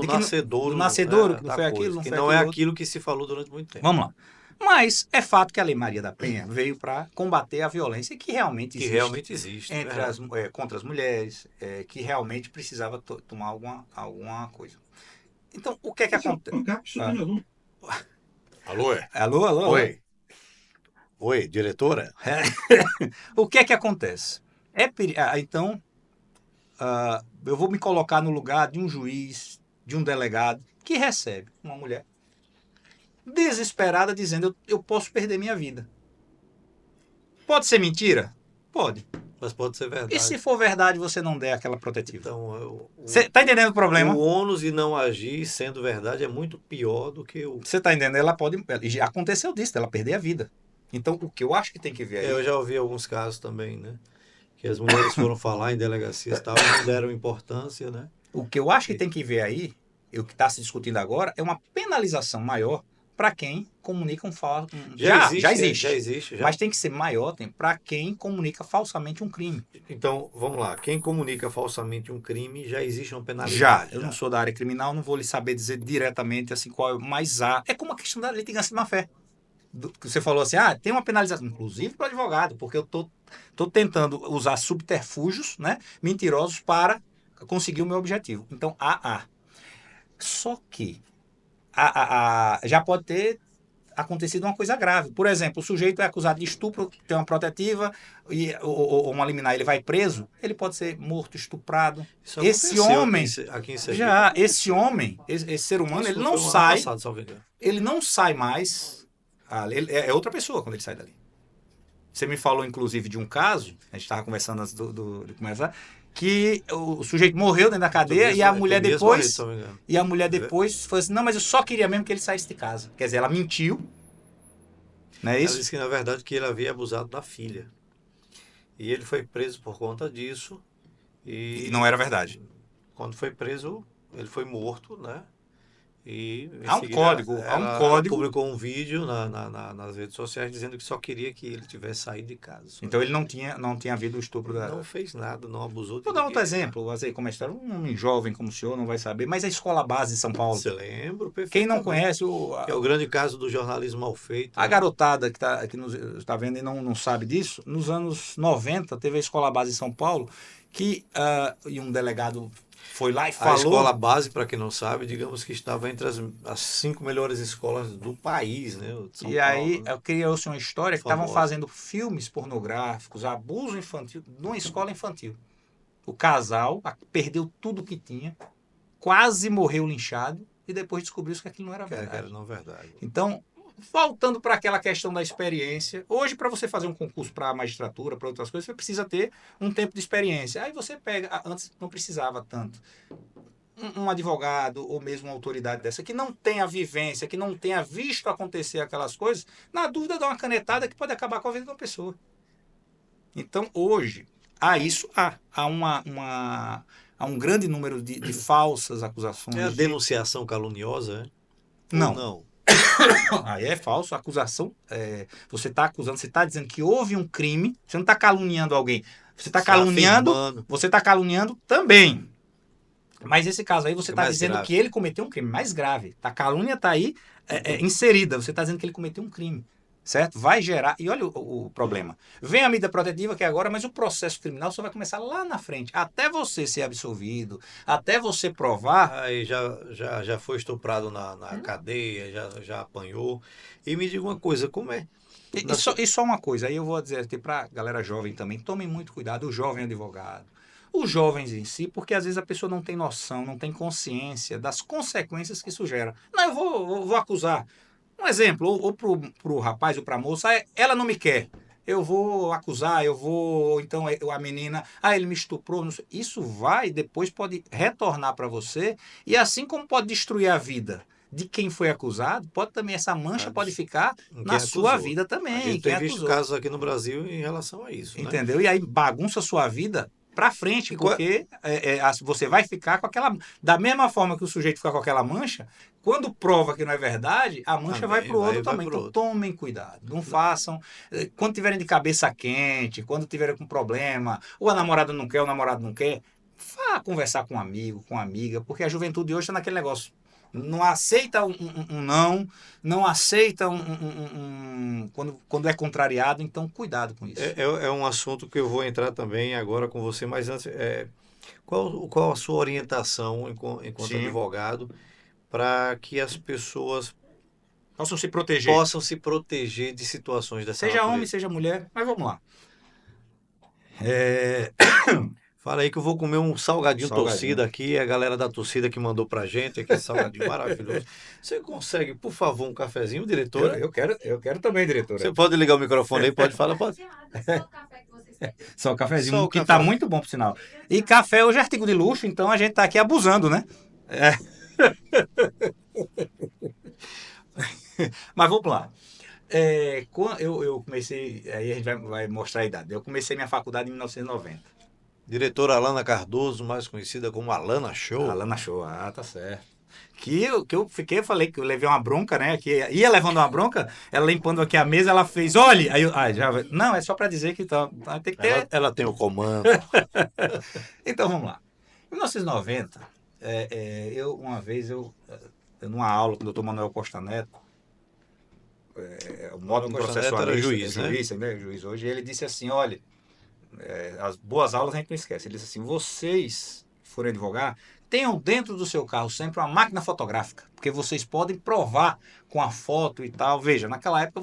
nascedouro. Do nascedouro, que não da foi coisa, aquilo, não que foi não é aquilo aquilo que se falou durante muito tempo. Vamos lá. Mas é fato que a Lei Maria da Penha veio para combater a violência que realmente existe. Contra as mulheres, que realmente precisava tomar alguma coisa. Então, o que é que acontece? Alô? Alô? Oi, diretora? O que é que acontece? Então, eu vou me colocar no lugar de um juiz, de um delegado, que recebe uma mulher desesperada dizendo, eu posso perder minha vida. Pode ser mentira? Pode. Mas pode ser verdade. E se for verdade, você não der aquela protetiva? Então, você está entendendo o problema? O ônus de não agir sendo verdade é muito pior do que o... Você está entendendo? Já aconteceu disso, ela perder a vida. Então, o que eu acho que tem que ver aí... Eu já ouvi alguns casos também, né? Que as mulheres foram falar em delegacias e tal, e não deram importância, né? O que eu acho que tem que ver aí, e o que está se discutindo agora, é uma penalização maior para quem comunica Já existe. Mas tem que ser maior para quem comunica falsamente um crime. Então, vamos lá. Quem comunica falsamente um crime, já existe uma penalidade. Eu não sou da área criminal, não vou lhe saber dizer diretamente assim qual, mas há. É como a questão da litigância de má-fé. Que você falou assim, tem uma penalização, inclusive para o advogado, porque eu tô tentando usar subterfúgios, né, mentirosos para conseguir o meu objetivo. Então, Só que já pode ter acontecido uma coisa grave. Por exemplo, o sujeito é acusado de estupro, tem uma protetiva, ou uma liminar, ele vai preso, ele pode ser morto, estuprado. Isso Esse aconteceu homem, aqui em Sergipe. já, esse homem, esse ser humano, Isso ele foi não o ano sai, passado, salvo engano. ele não sai mais, é outra pessoa quando ele sai dali. Você me falou, inclusive, de um caso, a gente estava conversando antes de começar, que o sujeito morreu dentro da cadeia e a mulher depois... E a mulher depois falou assim, não, mas eu só queria mesmo que ele saísse de casa. Quer dizer, ela mentiu, não é Ela isso? disse que, na verdade, que ele havia abusado da filha. E ele foi preso por conta disso. E não era verdade. Quando foi preso, ele foi morto, né? E em Há um seguida, código, ela publicou um vídeo nas redes sociais dizendo que só queria que ele tivesse saído de casa. Então ele não tinha havido o estupro da... Não fez nada, não abusou de Vou dar ninguém. outro exemplo, assim, como é a história. Um homem jovem como o senhor não vai saber, mas a escola base em São Paulo. Você lembra? Quem não conhece é o grande caso do jornalismo mal feito. A garotada que nos está vendo e não sabe disso, nos anos 90 teve a escola base em São Paulo que e um delegado foi lá e falou... A escola base, para quem não sabe, digamos que estava entre as 5 melhores escolas do país, né? São Paulo, aí criou-se uma história que estavam fazendo filmes pornográficos, abuso infantil, numa escola infantil. O casal perdeu tudo que tinha, quase morreu linchado e depois descobriu que aquilo não era verdade. Era não verdade. Então, voltando para aquela questão da experiência, hoje para você fazer um concurso para a magistratura, para outras coisas, você precisa ter um tempo de experiência. Aí você pega, antes não precisava tanto, um advogado ou mesmo uma autoridade dessa que não tenha vivência, que não tenha visto acontecer aquelas coisas, na dúvida dá uma canetada que pode acabar com a vida de uma pessoa. Então hoje, há um grande número de falsas acusações. É a denunciação caluniosa, né? Não. Aí é falso, a acusação, você está acusando, você está dizendo que houve um crime, você não está caluniando alguém, você está caluniando também. Mas esse caso aí você está dizendo grave. Que ele cometeu um crime mais grave. A calúnia está aí inserida, você está dizendo que ele cometeu um crime. Certo? Vai gerar... E olha o problema. Vem a medida protetiva que é agora, mas o processo criminal só vai começar lá na frente. Até você ser absolvido, até você provar... Aí já foi estuprado na cadeia, já apanhou. E me diga uma coisa, como é? E só uma coisa, aí eu vou dizer aqui para a galera jovem também, tomem muito cuidado, o jovem advogado. Os jovens em si, porque às vezes a pessoa não tem noção, não tem consciência das consequências que isso gera. Não, eu vou acusar. Um exemplo, ou pro rapaz ou pra moça, ela não me quer. Eu vou acusar, então a menina, ele me estuprou. Isso depois pode retornar para você, e assim como pode destruir a vida de quem foi acusado, essa mancha pode ficar na sua vida também. A gente tem visto casos aqui no Brasil em relação a isso. Entendeu? Né? E aí bagunça a sua vida para frente, porque você vai ficar com aquela... Da mesma forma que o sujeito fica com aquela mancha, quando prova que não é verdade, a mancha vai para o outro também. Então tomem cuidado, não façam. Quando tiverem de cabeça quente, quando tiverem com problema, ou a namorada não quer, ou o namorado não quer, vá conversar com um amigo, com uma amiga, porque a juventude hoje está naquele negócio. Não aceita não aceita quando é contrariado, então cuidado com isso. É um assunto que eu vou entrar também agora com você, mas antes, qual a sua orientação enquanto advogado para que as pessoas possam se proteger de situações dessa natureza? Seja homem, seja mulher, mas vamos lá. Fala aí que eu vou comer um salgadinho torcida aqui, a galera da torcida que mandou pra gente, aquele salgadinho maravilhoso. Você consegue, por favor, um cafezinho, diretora? Eu quero também, diretora. Você pode ligar o microfone aí, pode falar, pode. Só o cafezinho, que tá muito bom, por sinal. E café hoje é artigo de luxo, então a gente tá aqui abusando, né? Mas vamos lá. Quando eu comecei, aí a gente vai mostrar a idade. Eu comecei minha faculdade em 1990. Diretora Alana Cardoso, mais conhecida como Alana Show. Alana Show, tá certo. Que eu falei que eu levei uma bronca, né? Que ia levando uma bronca, ela limpando aqui a mesa, ela fez, olha! Aí não, é só para dizer que tem que ter... Ela tem o comando. Então vamos lá. Em 1990, uma vez, numa aula com o Dr. Manuel Costa Neto, o modo de processo era juiz, né? Juiz hoje, ele disse assim, olha, as boas aulas a gente não esquece. Ele disse assim, vocês forem advogar, Tenham dentro do seu carro sempre uma máquina fotográfica, porque vocês podem provar com a foto e tal. Veja, naquela época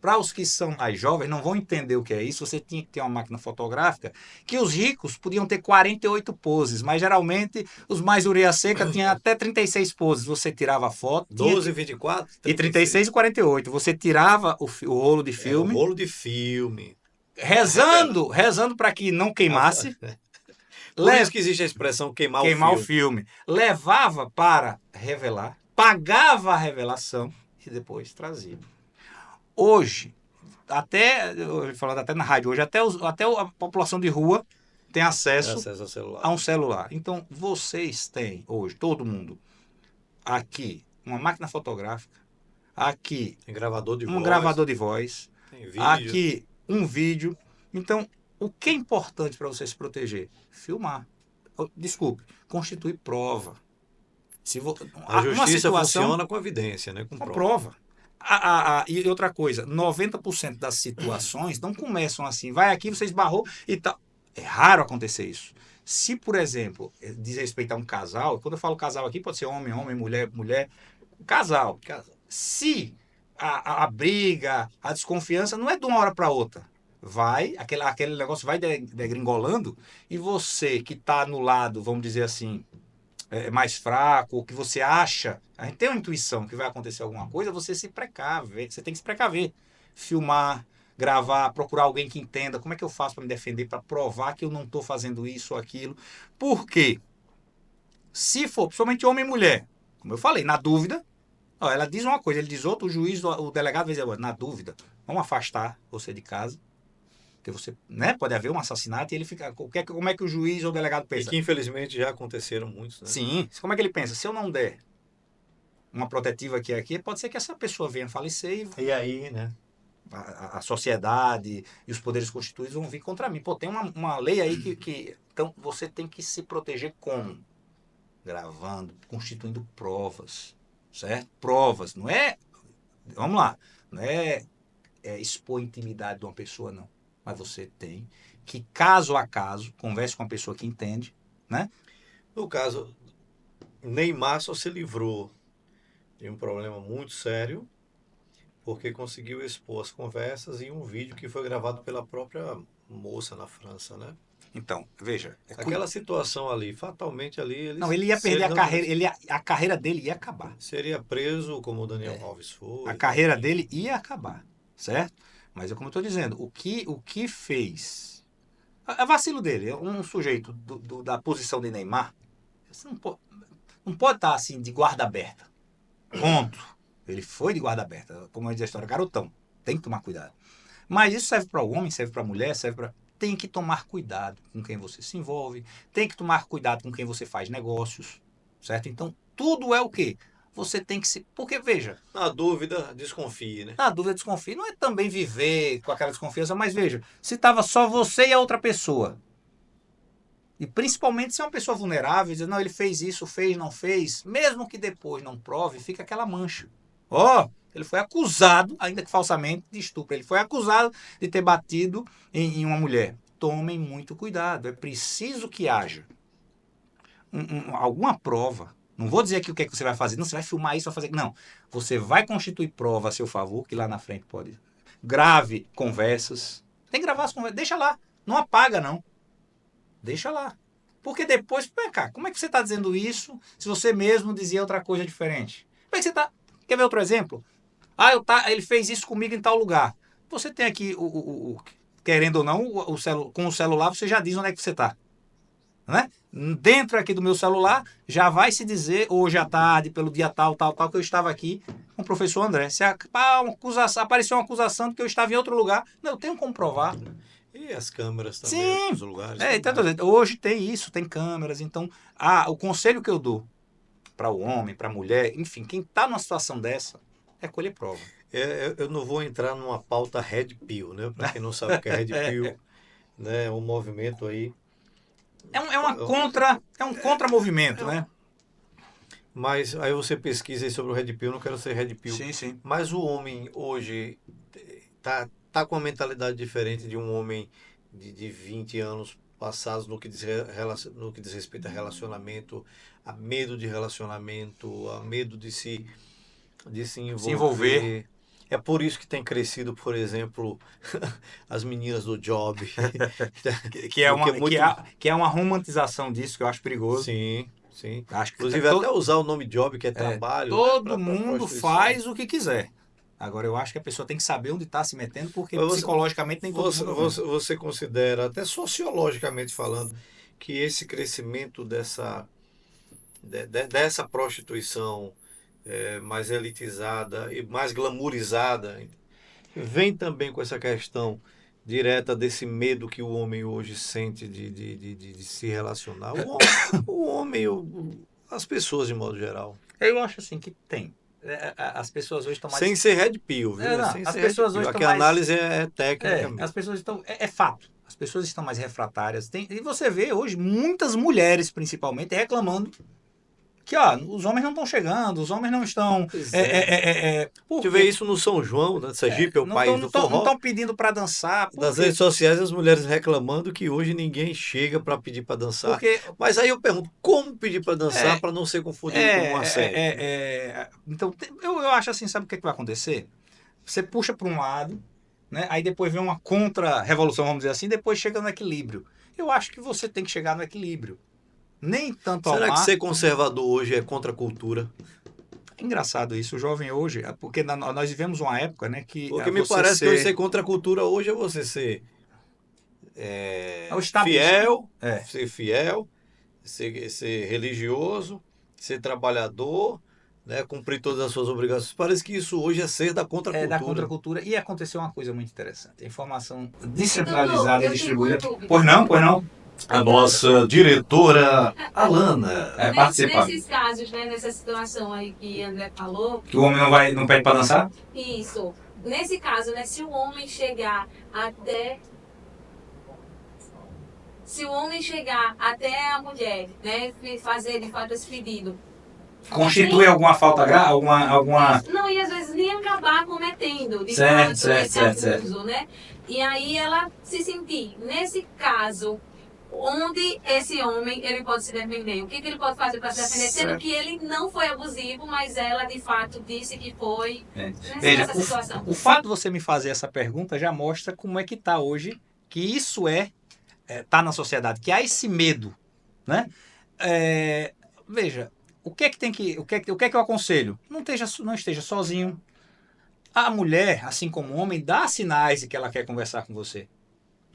para os que são mais jovens, não vão entender o que é isso, você tinha que ter uma máquina fotográfica, que os ricos podiam ter 48 poses, mas geralmente os mais ureia seca tinham até 36 poses. Você tirava a foto, 12, 24, e 36 e 48. Você tirava o rolo de Era o filme, rolo de filme. rezando para que não queimasse. Por isso que existe a expressão queimar Queimar o o filme. filme. Levava para revelar, pagava a revelação e depois trazia. Hoje, falando até na rádio, hoje até a população de rua tem acesso Acesso ao celular. a um celular. Então, vocês têm hoje, todo mundo, aqui uma máquina fotográfica, aqui Tem gravador de um voz. gravador de voz, Tem vídeo. aqui um vídeo. Então, o que é importante para você se proteger? Filmar. Desculpe, constituir prova. A justiça uma situação, funciona com evidência, né? Com uma prova. prova. E outra coisa, 90% das situações não começam assim. Vai aqui, você esbarrou e tal. É raro acontecer isso. Se, por exemplo, diz respeito a um casal, quando eu falo casal aqui, pode ser homem, homem, mulher, mulher, casal. Se a briga, a desconfiança não é de uma hora para outra. Aquele negócio vai degringolando e você que está no lado, vamos dizer assim, mais fraco, ou que você acha, a gente tem uma intuição que vai acontecer alguma coisa, você tem que se precaver. Filmar, gravar, procurar alguém que entenda como é que eu faço para me defender, para provar que eu não estou fazendo isso ou aquilo. Por quê? Se for, principalmente homem e mulher, como eu falei, na dúvida, ela diz uma coisa, ele diz outra, o juiz, o delegado vai dizer, na dúvida, vamos afastar você de casa, porque você, né, pode haver um assassinato e ele fica, como é que o juiz ou o delegado pensa? E que infelizmente já aconteceram muitos, né? Sim, como é que ele pensa? Se eu não der uma protetiva aqui, pode ser que essa pessoa venha falecer E aí, né? A sociedade e os poderes constituídos vão vir contra mim. Pô, tem uma lei aí que... Então, você tem que se proteger como? Gravando, constituindo provas, certo? Provas, não é... Vamos lá, não é expor a intimidade de uma pessoa, não. Mas você tem que, caso a caso, converse com uma pessoa que entende, né? No caso, Neymar só se livrou de um problema muito sério porque conseguiu expor as conversas em um vídeo que foi gravado pela própria moça na França, né? Então, veja... Aquela situação ali, fatalmente ali... Não, ele ia perder a carreira, a carreira dele ia acabar. Seria preso como o Daniel Alves foi. A carreira dele ia acabar, certo? Mas é como eu estou dizendo, o que fez... É vacilo dele, é um sujeito da posição de Neymar, você não pode estar assim de guarda aberta. Ponto. Ele foi de guarda aberta, como diz a história, garotão. Tem que tomar cuidado. Mas isso serve para o homem, serve para a mulher, tem que tomar cuidado com quem você se envolve, tem que tomar cuidado com quem você faz negócios, certo? Então, tudo é o quê? Você tem que se... Porque, veja... Na dúvida, desconfie, né? Na dúvida, desconfie. Não é também viver com aquela desconfiança, mas veja, se estava só você e a outra pessoa, e principalmente se é uma pessoa vulnerável, dizer, não, ele fez isso, fez, não fez, mesmo que depois não prove, fica aquela mancha. Ele foi acusado, ainda que falsamente, de estupro. Ele foi acusado de ter batido em uma mulher. Tomem muito cuidado. É preciso que haja alguma prova. Não vou dizer aqui o que é que você vai fazer. Não, você vai filmar isso, vai fazer... Não. Você vai constituir prova a seu favor, que lá na frente pode... Grave conversas. Tem que gravar as conversas. Deixa lá. Não apaga, não. Deixa lá. Porque depois, vem cá, como é que você está dizendo isso se você mesmo dizia outra coisa diferente? Como é que você está... Quer ver outro exemplo? Ele fez isso comigo em tal lugar. Você tem aqui, querendo ou não, com o celular você já diz onde é que você está. Né? Dentro aqui do meu celular já vai se dizer hoje à tarde, pelo dia tal, que eu estava aqui com o professor André. Se apareceu uma acusação de que eu estava em outro lugar, não, eu tenho como provar. E as câmeras também, Sim. nos lugares. Então, hoje tem isso, tem câmeras. Então, o conselho que eu dou para o homem, para a mulher, enfim, quem está numa situação dessa, é colher prova. Eu não vou entrar numa pauta Red Pill, né? Para quem não sabe o que é Red Pill, né? É um movimento aí. É um contramovimento, né? Mas aí você pesquisa aí sobre o Red Pill, não quero ser Red Pill. Sim, sim. Mas o homem hoje tá com uma mentalidade diferente de um homem de 20 anos passados no que diz respeito a relacionamento, a medo de relacionamento, a medo de se Se envolver. É por isso que tem crescido, por exemplo, as meninas do Job. Que é uma, Muito... que é uma romantização disso que eu acho perigoso. Sim, sim. Acho que Inclusive até usar o nome Job, que é trabalho, né, todo para mundo prostituição. faz o que quiser. Agora, eu acho que a pessoa tem que saber onde está se metendo, porque Mas psicologicamente nem todo mundo... você considera, até sociologicamente falando, que esse crescimento dessa prostituição mais elitizada e mais glamourizada vem também com essa questão direta desse medo que o homem hoje sente de se relacionar. O homem, as pessoas de modo geral. Eu acho assim que tem. As pessoas hoje estão mais... Sem ser red pill, viu? Não, Sem as ser pessoas red pill. hoje Aqui estão a mais... análise é técnica as mesmo. pessoas estão... É fato. As pessoas estão mais refratárias. E você vê hoje muitas mulheres, principalmente, reclamando que os homens não estão chegando, os homens não estão... Pois é. A gente vê isso no São João, né? Sergipe é o país do Não forró. estão pedindo para dançar. Das redes sociais, as mulheres reclamando que hoje ninguém chega para pedir para dançar. Mas aí eu pergunto, como pedir para dançar para não ser confundido com um assédio? Então, eu acho assim, sabe o que vai acontecer? Você puxa para um lado, né? Aí depois vem uma contra-revolução, vamos dizer assim, depois chega no equilíbrio. Eu acho que você tem que chegar no equilíbrio. Nem tanto ao Será que mar... ser conservador hoje é contra a cultura? É engraçado isso, o jovem hoje, porque nós vivemos uma época, né, que... Porque me parece que hoje ser contra a cultura hoje é você ser fiel, ser fiel, ser religioso, ser trabalhador, né, cumprir todas as suas obrigações. Parece que isso hoje é ser da contracultura. É da contracultura. E aconteceu uma coisa muito interessante. A informação descentralizada e distribuída... Pois não. A nossa diretora Alana participa. Nesses casos, né, nessa situação aí que André falou... Que o homem não pede para dançar? Isso. Nesse caso, né, se o homem chegar até a mulher, né, fazer de fato esse pedido... Constitui alguma falta grave? Alguma... Não, e às vezes nem acabar cometendo de fato esse abuso, né? E aí ela se sentir, nesse caso... onde esse homem ele pode se defender? O que ele pode fazer para se defender? Sendo que ele não foi abusivo, mas ela de fato disse que foi nessa situação. O fato de você me fazer essa pergunta já mostra como é que está hoje, que isso tá na sociedade, que há esse medo, né? Veja, o que é que eu aconselho? Não esteja sozinho. A mulher, assim como o homem, dá sinais de que ela quer conversar com você.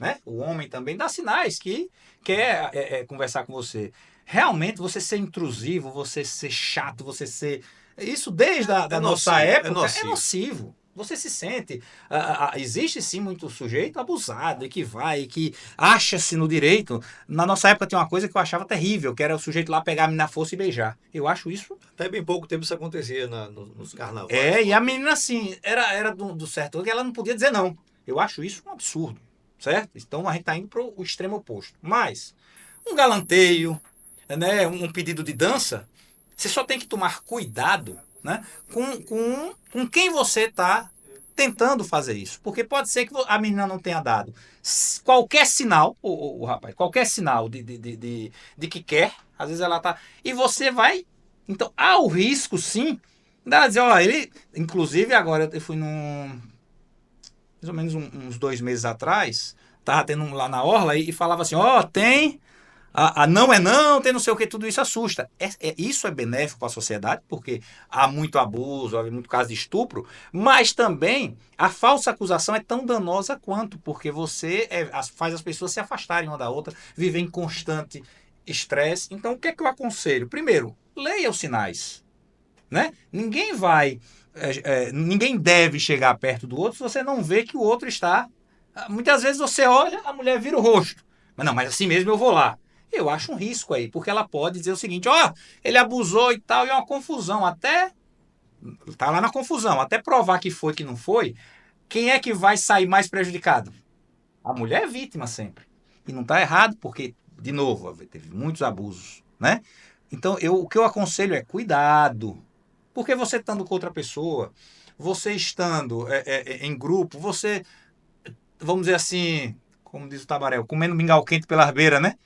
Né? O homem também dá sinais que quer conversar com você. Realmente, você ser intrusivo, você ser chato, você ser... Isso desde a nossa época é nocivo. Você se sente... existe sim muito sujeito abusado e que acha-se no direito. Na nossa época tinha uma coisa que eu achava terrível, que era o sujeito lá pegar a menina na força e beijar. Eu acho isso... Até bem pouco tempo isso acontecia nos carnavais. E a menina assim, era do certo, que ela não podia dizer não. Eu acho isso um absurdo. Certo? Então a gente está indo para o extremo oposto. Mas um galanteio, né, um pedido de dança, você só tem que tomar cuidado, né, com quem você está tentando fazer isso. Porque pode ser que a menina não tenha dado qualquer sinal, o rapaz, qualquer sinal de que quer, às vezes ela está... E você vai... Então há o risco, sim, dela dizer, ele... Inclusive agora eu fui mais ou menos uns 2 meses atrás, estava tendo lá na orla e falava assim, tem, não é não, tem não sei o que, tudo isso assusta. Isso é benéfico para a sociedade, porque há muito abuso, há muito caso de estupro, mas também a falsa acusação é tão danosa quanto, porque você faz as pessoas se afastarem uma da outra, viver em constante estresse. Então, o que é que eu aconselho? Primeiro, leia os sinais, né? Ninguém deve chegar perto do outro se você não vê que o outro está... Muitas vezes você olha, a mulher vira o rosto. Mas assim mesmo eu vou lá. Eu acho um risco aí, porque ela pode dizer o seguinte, ele abusou e tal, e é uma confusão. Até... Tá lá na confusão. Até provar que foi, que não foi, quem é que vai sair mais prejudicado? A mulher é vítima sempre. E não está errado, porque, de novo, teve muitos abusos, né? Então, o que eu aconselho é cuidado. Porque você estando com outra pessoa, você estando em grupo, você, vamos dizer assim, como diz o Tabarel, comendo mingau quente pelas beiras, né?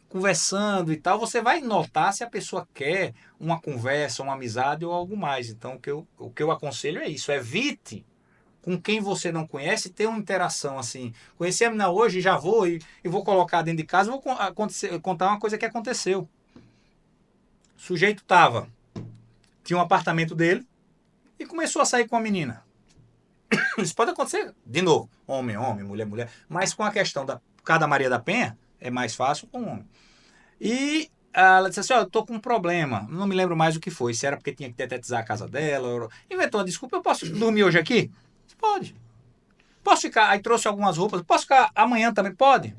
Conversando e tal, você vai notar se a pessoa quer uma conversa, uma amizade ou algo mais. Então, o que eu aconselho é isso, evite com quem você não conhece ter uma interação assim. Conheci a menina hoje, já vou e vou colocar dentro de casa, vou contar uma coisa que aconteceu. O sujeito tinha um apartamento dele e começou a sair com a menina. Isso pode acontecer, de novo, homem, mulher, mulher, mas com a questão da cada Maria da Penha, é mais fácil com o homem. E ela disse assim, eu tô com um problema, não me lembro mais o que foi, se era porque tinha que detetizar a casa dela, inventou uma desculpa, eu posso dormir hoje aqui? Pode. Posso ficar, aí trouxe algumas roupas, posso ficar amanhã também? Pode.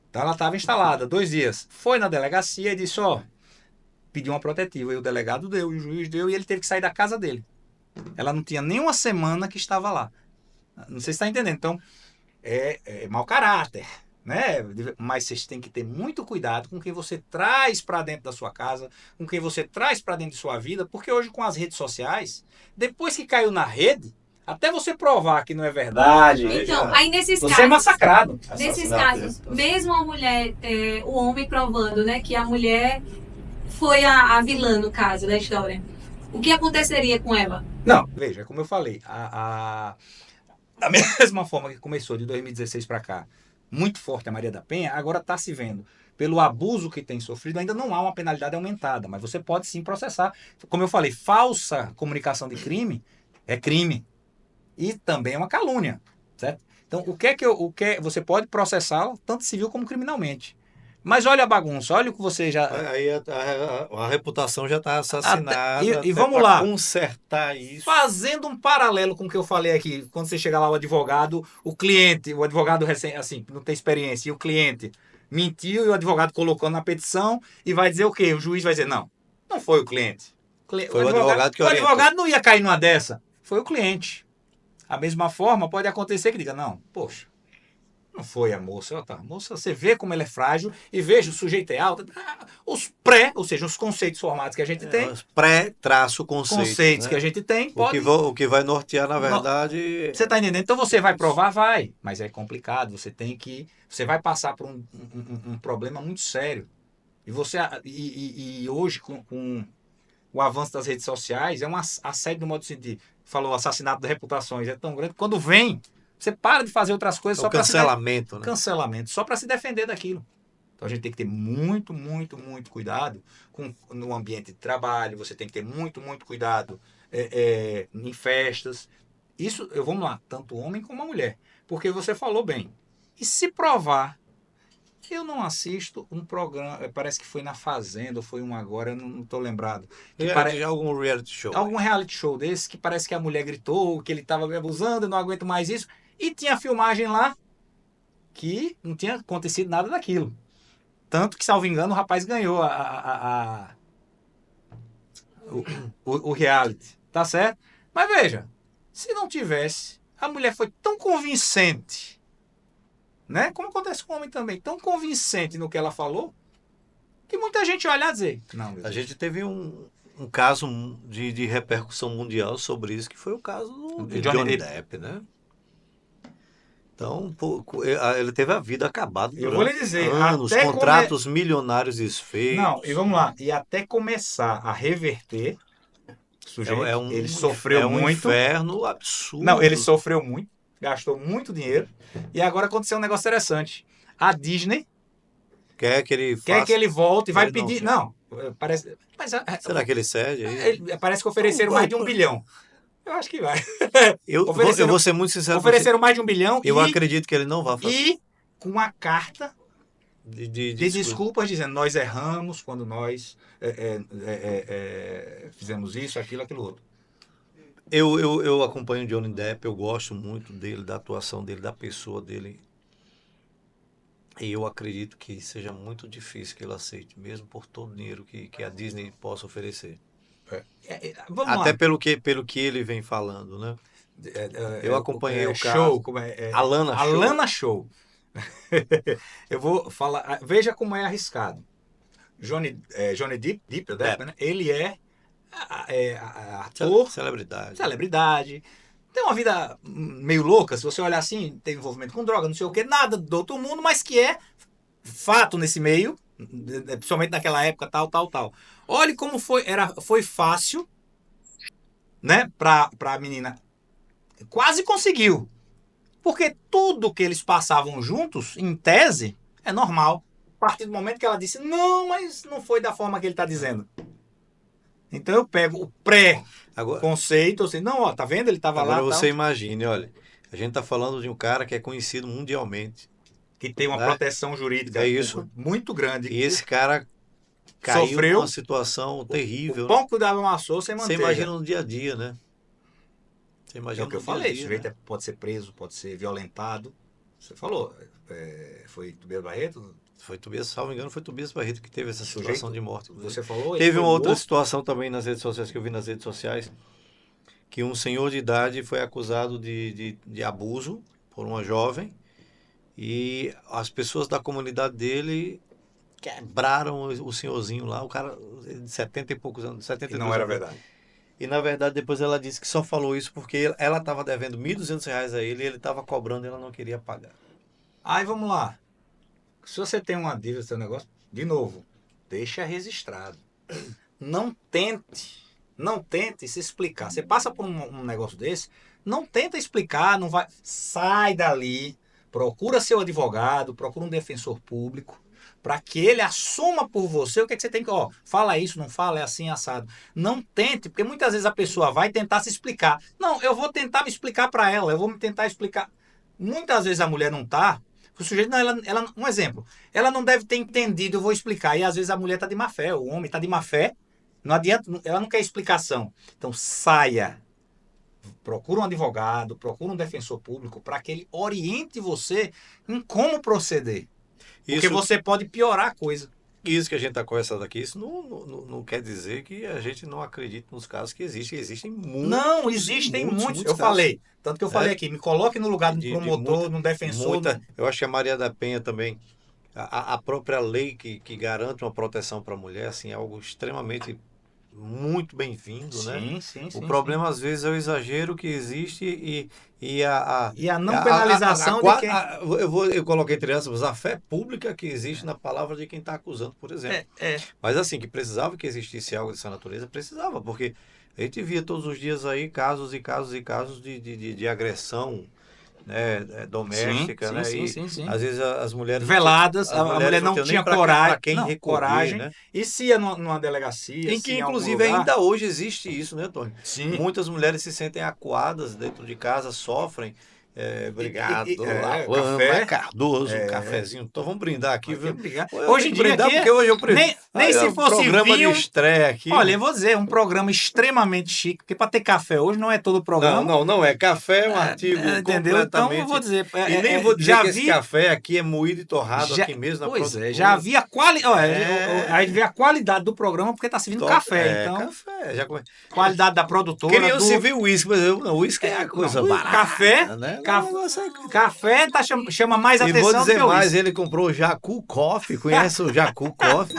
Então ela estava instalada, 2 dias. Foi na delegacia e disse, pediu uma protetiva, e o delegado deu, e o juiz deu, e ele teve que sair da casa dele. Ela não tinha nem uma semana que estava lá. Não sei se está entendendo. Então, é mau caráter, né? Mas vocês têm que ter muito cuidado com quem você traz para dentro da sua casa, com quem você traz para dentro de sua vida, porque hoje com as redes sociais, depois que caiu na rede, até você provar que não é verdade, então, aí nesses você casos, é massacrado. Nesses casos, mesmo a mulher, o homem provando, né, que a mulher foi a vilã no caso da história, o que aconteceria com ela? Não, veja, como eu falei, da mesma forma que começou de 2016 para cá, muito forte a Maria da Penha, agora está se vendo. Pelo abuso que tem sofrido, ainda não há uma penalidade aumentada, mas você pode sim processar. Como eu falei, falsa comunicação de crime é crime. E também é uma calúnia, certo? Então, você pode processá-la tanto civil como criminalmente. Mas olha a bagunça, olha o que você já... Aí a reputação já está assassinada. E vamos lá. Consertar isso. Fazendo um paralelo com o que eu falei aqui, quando você chega lá, o advogado, o advogado assim, não tem experiência, e o cliente mentiu e o advogado colocou na petição e vai dizer o quê? O juiz vai dizer, não foi o cliente. Foi o advogado que orientou. O advogado não ia cair numa dessa, foi o cliente. A mesma forma, pode acontecer que diga, não, poxa, não foi a moça. A moça, você vê como ela é frágil e veja, o sujeito é alto. Ou seja, os conceitos formados que a gente tem. Os conceitos, né? Que a gente tem. O que vai nortear, na verdade... Você está entendendo? Então você vai provar? Vai. Mas é complicado. Você vai passar por um problema muito sério. E hoje, com o avanço das redes sociais, é um assédio no modo de... Falou, assassinato de reputações. É tão grande. Quando vem... Você para de fazer outras coisas só para cancelamento, né? Cancelamento, só para se defender daquilo. Então a gente tem que ter muito, muito, muito cuidado no ambiente de trabalho, você tem que ter muito, muito cuidado em festas. Isso, vamos lá, tanto o homem como a mulher. Porque você falou bem. E se provar, eu não assisto um programa, parece que foi na Fazenda, ou foi um agora, eu não estou lembrado. Algum reality show. Algum reality show desse, que parece que a mulher gritou, que ele estava me abusando, eu não aguento mais isso. E tinha filmagem lá que não tinha acontecido nada daquilo. Tanto que, salvo engano, o rapaz ganhou o reality. Tá certo? Mas veja, se não tivesse, a mulher foi tão convincente, né? Como acontece com o homem também, tão convincente no que ela falou, que muita gente olha e dizer, não, a gente teve um caso de repercussão mundial sobre isso, que foi o caso de Johnny Depp, né? Então, ele teve a vida acabada durante eu vou lhe dizer, anos, contratos milionários desfeitos. Não, e vamos lá, e até começar a reverter, sujeito, ele sofreu muito. É um inferno absurdo. Não, ele sofreu muito, gastou muito dinheiro, e agora aconteceu um negócio interessante. A Disney quer que ele volte e vai pedir... Não, parece... Será que ele cede? Parece que ofereceram mais de 1 bilhão. Eu acho que vai. Eu vou ser muito sincero. Ofereceram mais de 1 bilhão. Eu acredito que ele não vai fazer. E com uma carta de desculpas dizendo, nós erramos quando nós fizemos isso, aquilo outro. Eu acompanho o Johnny Depp, eu gosto muito dele, da atuação dele, da pessoa dele. E eu acredito que seja muito difícil que ele aceite, mesmo por todo o dinheiro que a Disney possa oferecer. Até pelo que ele vem falando, né? Eu acompanhei o caso. Alana Show. Eu vou falar. Veja como é arriscado. Johnny Depp, né? Ele é ator, celebridade. tem uma vida meio louca, se você olhar assim, tem envolvimento com droga, não sei o que, nada do outro mundo, mas que é fato nesse meio, principalmente naquela época, tal. Olhe como foi fácil, né, pra menina. Quase conseguiu. Porque tudo que eles passavam juntos, em tese, é normal. A partir do momento que ela disse, não, mas não foi da forma que ele está dizendo. Então eu pego o pré-conceito, assim, não, ó, tá vendo? Ele estava lá. Agora você tal, imagine, olha, a gente está falando de um cara que é conhecido mundialmente. que tem uma né? proteção jurídica É isso. muito grande. E esse cara caiu sofreu numa situação terrível. O pão que dava amassou sem Você manteiga. imagina no dia a dia, né? Você É imagina o que eu no dia a falei, dia, o sujeito né? pode ser preso, pode ser violentado. Você falou, foi Tobias Barreto? Foi Tobias, salvo engano, foi Tobias Barreto que teve essa Sujeito, situação de morte. Você falou? Teve ele foi uma outra morto. situação também nas redes sociais, que eu vi nas redes sociais, que um senhor de idade foi acusado de abuso por uma jovem e as pessoas da comunidade dele quebraram o senhorzinho lá, o cara de 70 e poucos anos, Que 72 não era anos. verdade. E na verdade depois ela disse que só falou isso porque ela estava devendo R$ 1.200 a ele e ele estava cobrando e ela não queria pagar. Aí vamos lá. Se você tem uma dívida no seu negócio, de novo, deixa registrado. Não tente se explicar. Você passa por um negócio desse, não tenta explicar, não vai. Sai dali, procura seu advogado, procura um defensor público, para que ele assuma por você o que é que você tem que. Ó, fala isso, não fala, é assim, assado. Não tente, porque muitas vezes a pessoa vai tentar se explicar. Não, eu vou tentar me explicar para ela, eu vou me tentar explicar. Muitas vezes a mulher não tá. O sujeito, não, um exemplo, ela não deve ter entendido, eu vou explicar. E às vezes a mulher está de má fé, o homem está de má fé, não adianta, ela não quer explicação. Então saia, procura um advogado, procura um defensor público para que ele oriente você em como proceder. Porque você pode piorar a coisa. Isso que a gente está conversando aqui, isso não quer dizer que a gente não acredite nos casos que existem. Existem muitos. Não, existem muitos. Eu casos. falei. Tanto que eu falei aqui, me coloque no lugar de um promotor, de um defensor. Eu acho que a Maria da Penha também, a própria lei que garante uma proteção para a mulher, assim, é algo extremamente muito bem-vindo, né? Sim. O problema, às vezes, é o exagero que existe e a não penalização de quem... eu coloquei entre aspas a fé pública que existe na palavra de quem está acusando, por exemplo. Mas assim, que precisava que existisse algo dessa natureza, precisava, porque a gente via todos os dias aí casos e casos de agressão, né, doméstica, né? Sim. Às vezes as mulheres veladas, a mulher não tinha coragem, coragem, né? E se ia numa delegacia, em que inclusive ainda hoje existe isso, né, Tony? Sim. Muitas mulheres se sentem acuadas dentro de casa, sofrem. Obrigado, café Cardoso, cafezinho. Então vamos brindar aqui, viu? Hoje em dia brindar aqui, porque hoje eu nem se fosse programa vinho, de estreia aqui. Olha, eu vou dizer, um programa extremamente chique, porque para ter café hoje não é todo programa. Não é. Café é um artigo entendeu? Então eu vou dizer, e nem vou dizer que esse café aqui é moído e torrado aqui mesmo na produtora. Pois é, já havia a gente vê a qualidade do programa porque tá servindo café, então. Café, já qualidade da produtora. Queriam servir uísque, mas o uísque é a coisa barata. Café, né? Café chama mais atenção. E vou dizer do que mais, ele comprou o Jacu Coffee, conhece o Jacu Coffee?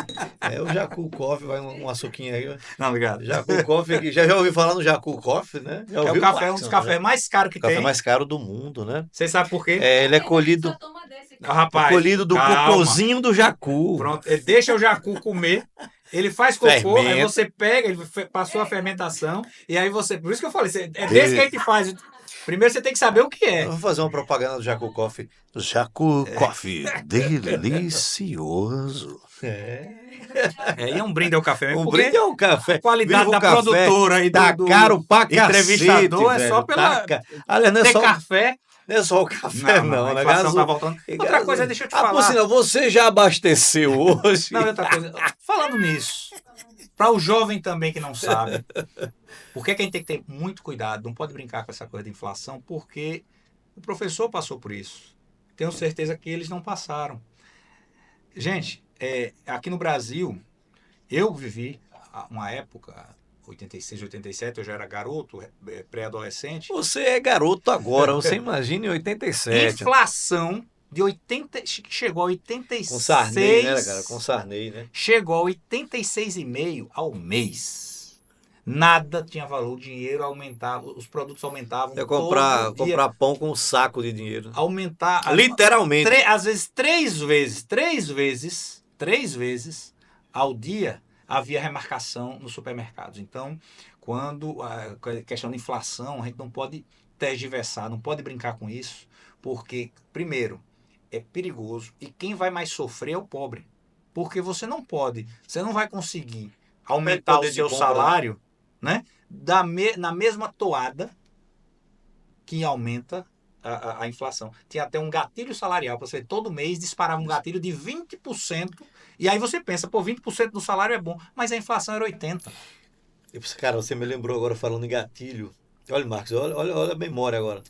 O Jacu Coffee, vai um açuquinho aí. Não, obrigado. Jacu Coffee aqui, já ouviu falar no Jacu Coffee, né? Já é o café, um dos cafés mais caros que tem. O café mais caro do mundo, né? Você sabe por quê? Ele é colhido... Rapaz, colhido do cocôzinho do Jacu. Pronto, ele deixa o Jacu comer, ele faz cocô, aí você pega, ele passou a fermentação, e aí você... Por isso que eu falei, é desse que a gente faz... Primeiro você tem que saber o que é. Vou fazer uma propaganda do Jacu Coffee. Jacu Coffee, delicioso. E é um brinde ao café. Um brinde ao café. A qualidade da produtora e tá caro pra entrevistador cacete, é só pela... Aliás, não é ter só... café... Não é só o café, não. A inflação tá voltando. Outra coisa, deixa eu te falar. Por sinal, você já abasteceu hoje? Não, outra coisa. Falando nisso, para o jovem também que não sabe, por que a gente tem que ter muito cuidado? Não pode brincar com essa coisa de inflação, porque o professor passou por isso. Tenho certeza que eles não passaram. Gente, aqui no Brasil, eu vivi uma época... 86, 87, eu já era garoto, pré-adolescente. Você é garoto agora, você imagina em 87. Inflação de 80, chegou a 86. Com Sarney, né, cara? Com Sarney, né? Chegou a 86,5 ao mês. Nada tinha valor, o dinheiro aumentava, os produtos aumentavam É todo dia. comprar pão com um saco de dinheiro. Aumentar, Literalmente. às vezes três vezes ao dia havia remarcação nos supermercados. Então, quando a questão da inflação, a gente não pode tergiversar, não pode brincar com isso, porque, primeiro, é perigoso e quem vai mais sofrer é o pobre. Porque você não vai conseguir aumentar o poder de seu compra, salário, né? Na mesma toada que aumenta a inflação. Tinha até um gatilho salarial, para você todo mês disparava um gatilho de 20%, e aí você pensa, pô, 20% do salário é bom, mas a inflação era 80%. Cara, você me lembrou agora falando em gatilho. Olha, Marcos, olha a memória agora.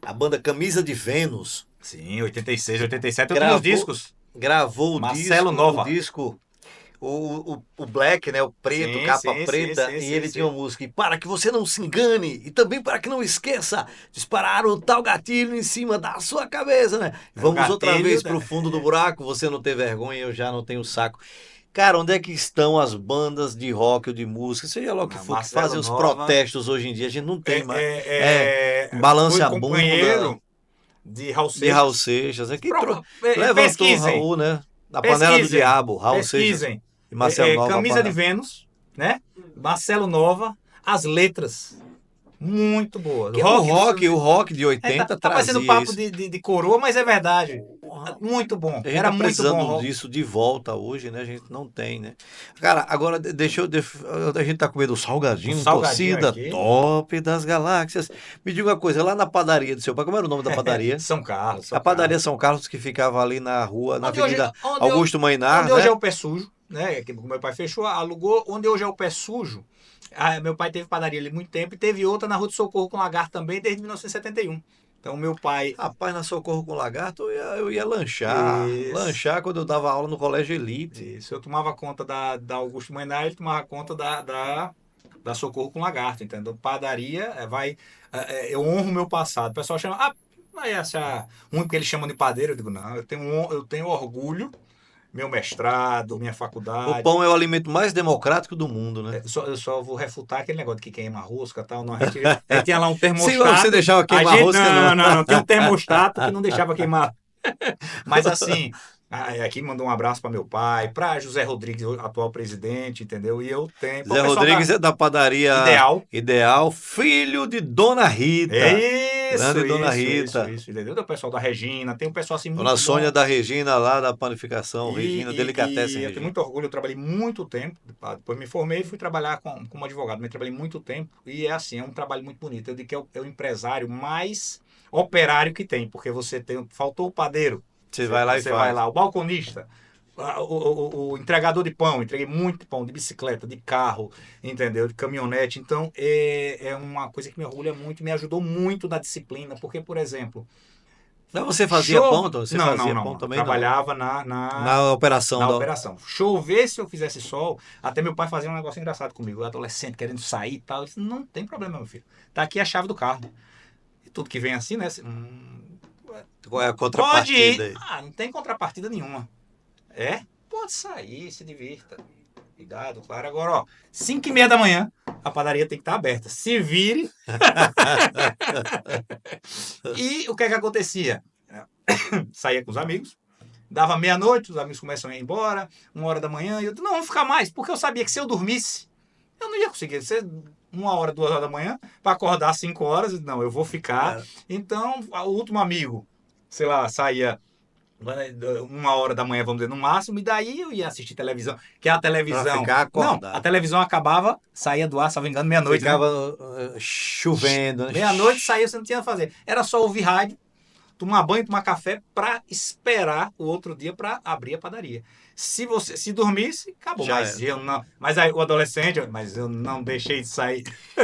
A banda Camisa de Vênus Sim, 86, 87, eu tenho os discos. gravou Marcelo Nova. o disco, o Black, né? O preto, Sim, capa sim, preta, sim, e sim, ele sim. tinha uma música. E para que você não se engane, e também para que não esqueça, disparar o tal gatilho em cima da sua cabeça, né? Vamos outra gatilho vez da- pro fundo do buraco, você não tem vergonha, eu já não tenho saco. Cara, onde é que estão as bandas de rock ou de música, seja lá o que Não, for, que Marcelo fazem os Nova protestos hoje em dia? A gente não tem mais. Balance foi a bunda companheiro de Raul de Raul Seixas. Seixas. É que levantou o Pesquisem, Raul, né? Da panela do pesquisem, diabo, Raul Seixas pesquisem. e Marcelo Nova. a Camisa de panela. Vênus, né? Marcelo Nova, as letras muito boas. Que o rock de 80 Tá parecendo trazia papo isso. de coroa, mas é verdade. Muito bom. A gente Era tá muito bom. precisando disso de volta hoje, né? A gente não tem, né? Cara, agora a gente tá comendo Um salgadinho, salgadinho torcida aqui. top das galáxias. Me diga uma coisa, lá na padaria do seu pai, como era o nome da padaria? São Carlos. A padaria São Carlos, que ficava ali na rua, na Onde hoje, Avenida Augusto Mainar, onde hoje é né? o Pé Sujo, né? Que meu pai fechou, alugou. Onde hoje é o Pé Sujo. Meu pai teve padaria ali muito tempo e teve outra na Rua do Socorro com Lagarto também desde 1971. Então meu pai. Rapaz, na Socorro com Lagarto eu ia lanchar. Isso. Lanchar quando eu dava aula no Colégio Elite. Isso, eu tomava conta da Augusto Mainar, ele tomava conta da Socorro com Lagarto, entendeu? Padaria, eu honro o meu passado. O pessoal chama, vai achar ruim porque eles chamam de padeiro. Eu digo, não, eu tenho orgulho, meu mestrado, minha O faculdade. pão é o alimento mais democrático do mundo, né? Eu só vou refutar aquele negócio de que queima a rosca e tal. Não, a gente tinha lá um Se termostato. você deixava queimar a rosca, não. Tinha um termostato que não deixava queimar. Mas assim, aqui mandou um abraço para meu pai, para José Rodrigues, o atual presidente, entendeu? E eu tenho. Zé Rodrigues é da padaria Ideal, filho de Dona Rita. Grande Dona Rita. Isso, entendeu? Tem o pessoal da Regina, tem um pessoal assim muito Dona Sônia bom. da Regina, lá da panificação, Regina, Delicatessen eu tenho Regina. muito orgulho, eu trabalhei muito tempo, depois me formei e fui trabalhar como advogado, mas trabalhei muito tempo e é assim, é um trabalho muito bonito. Eu digo que é o empresário mais operário que tem, porque faltou o padeiro, Você vai lá e você faz. vai lá, o balconista, o entregador de pão, entreguei muito pão de bicicleta, de carro, entendeu? De caminhonete. Então é uma coisa que me orgulha muito, me ajudou muito na disciplina, porque, por exemplo, Mas você fazia pão, então? Você fazia não. pão também? Trabalhava Na operação. na operação. Chover se eu fizesse sol, até meu pai fazia um negócio engraçado comigo, adolescente querendo sair e tal. Eu disse, não tem problema, meu filho. Tá aqui a chave do carro. E tudo que vem assim, né? Qual é a Pode contrapartida ir. aí? Não tem contrapartida nenhuma. Pode sair, se divirta. Cuidado, claro. Agora, ó, 5h30 da manhã, a padaria tem que estar aberta. Se vire. E o que é que acontecia? Saía com os amigos, dava meia-noite, os amigos começam a ir embora, 1h da manhã, e eu não, vamos ficar mais, porque eu sabia que se eu dormisse, eu não ia conseguir ser 1h, 2h da manhã, para acordar às 5h, não, eu vou ficar. Então, o último amigo, sei lá, saía 1h da manhã, vamos dizer, no máximo, e daí eu ia assistir televisão, que a televisão... Pra ficar acordado. Não, a televisão acabava, saía do ar, se não me engano, meia-noite. Ficava chovendo, né? Meia-noite saía, você não tinha o que fazer. Era só ouvir rádio, tomar banho, tomar café para esperar o outro dia para abrir a padaria. Se você se dormisse, acabou. Já mas eu não. Mas aí o adolescente, mas eu não deixei de sair.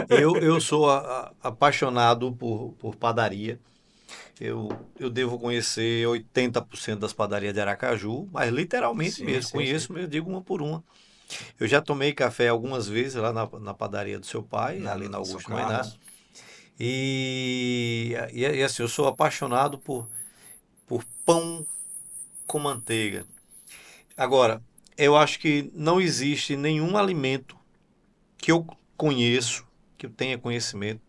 Eu sou apaixonado por padaria. Eu devo conhecer 80% das padarias de Aracaju, mas literalmente Sim, mesmo, sim, conheço, eu digo uma por uma. Eu já tomei café algumas vezes lá na padaria do seu pai, ali na Augusto Mainar. E assim, eu sou apaixonado por pão com manteiga. Agora, eu acho que não existe nenhum alimento que eu conheço, que eu tenha conhecimento,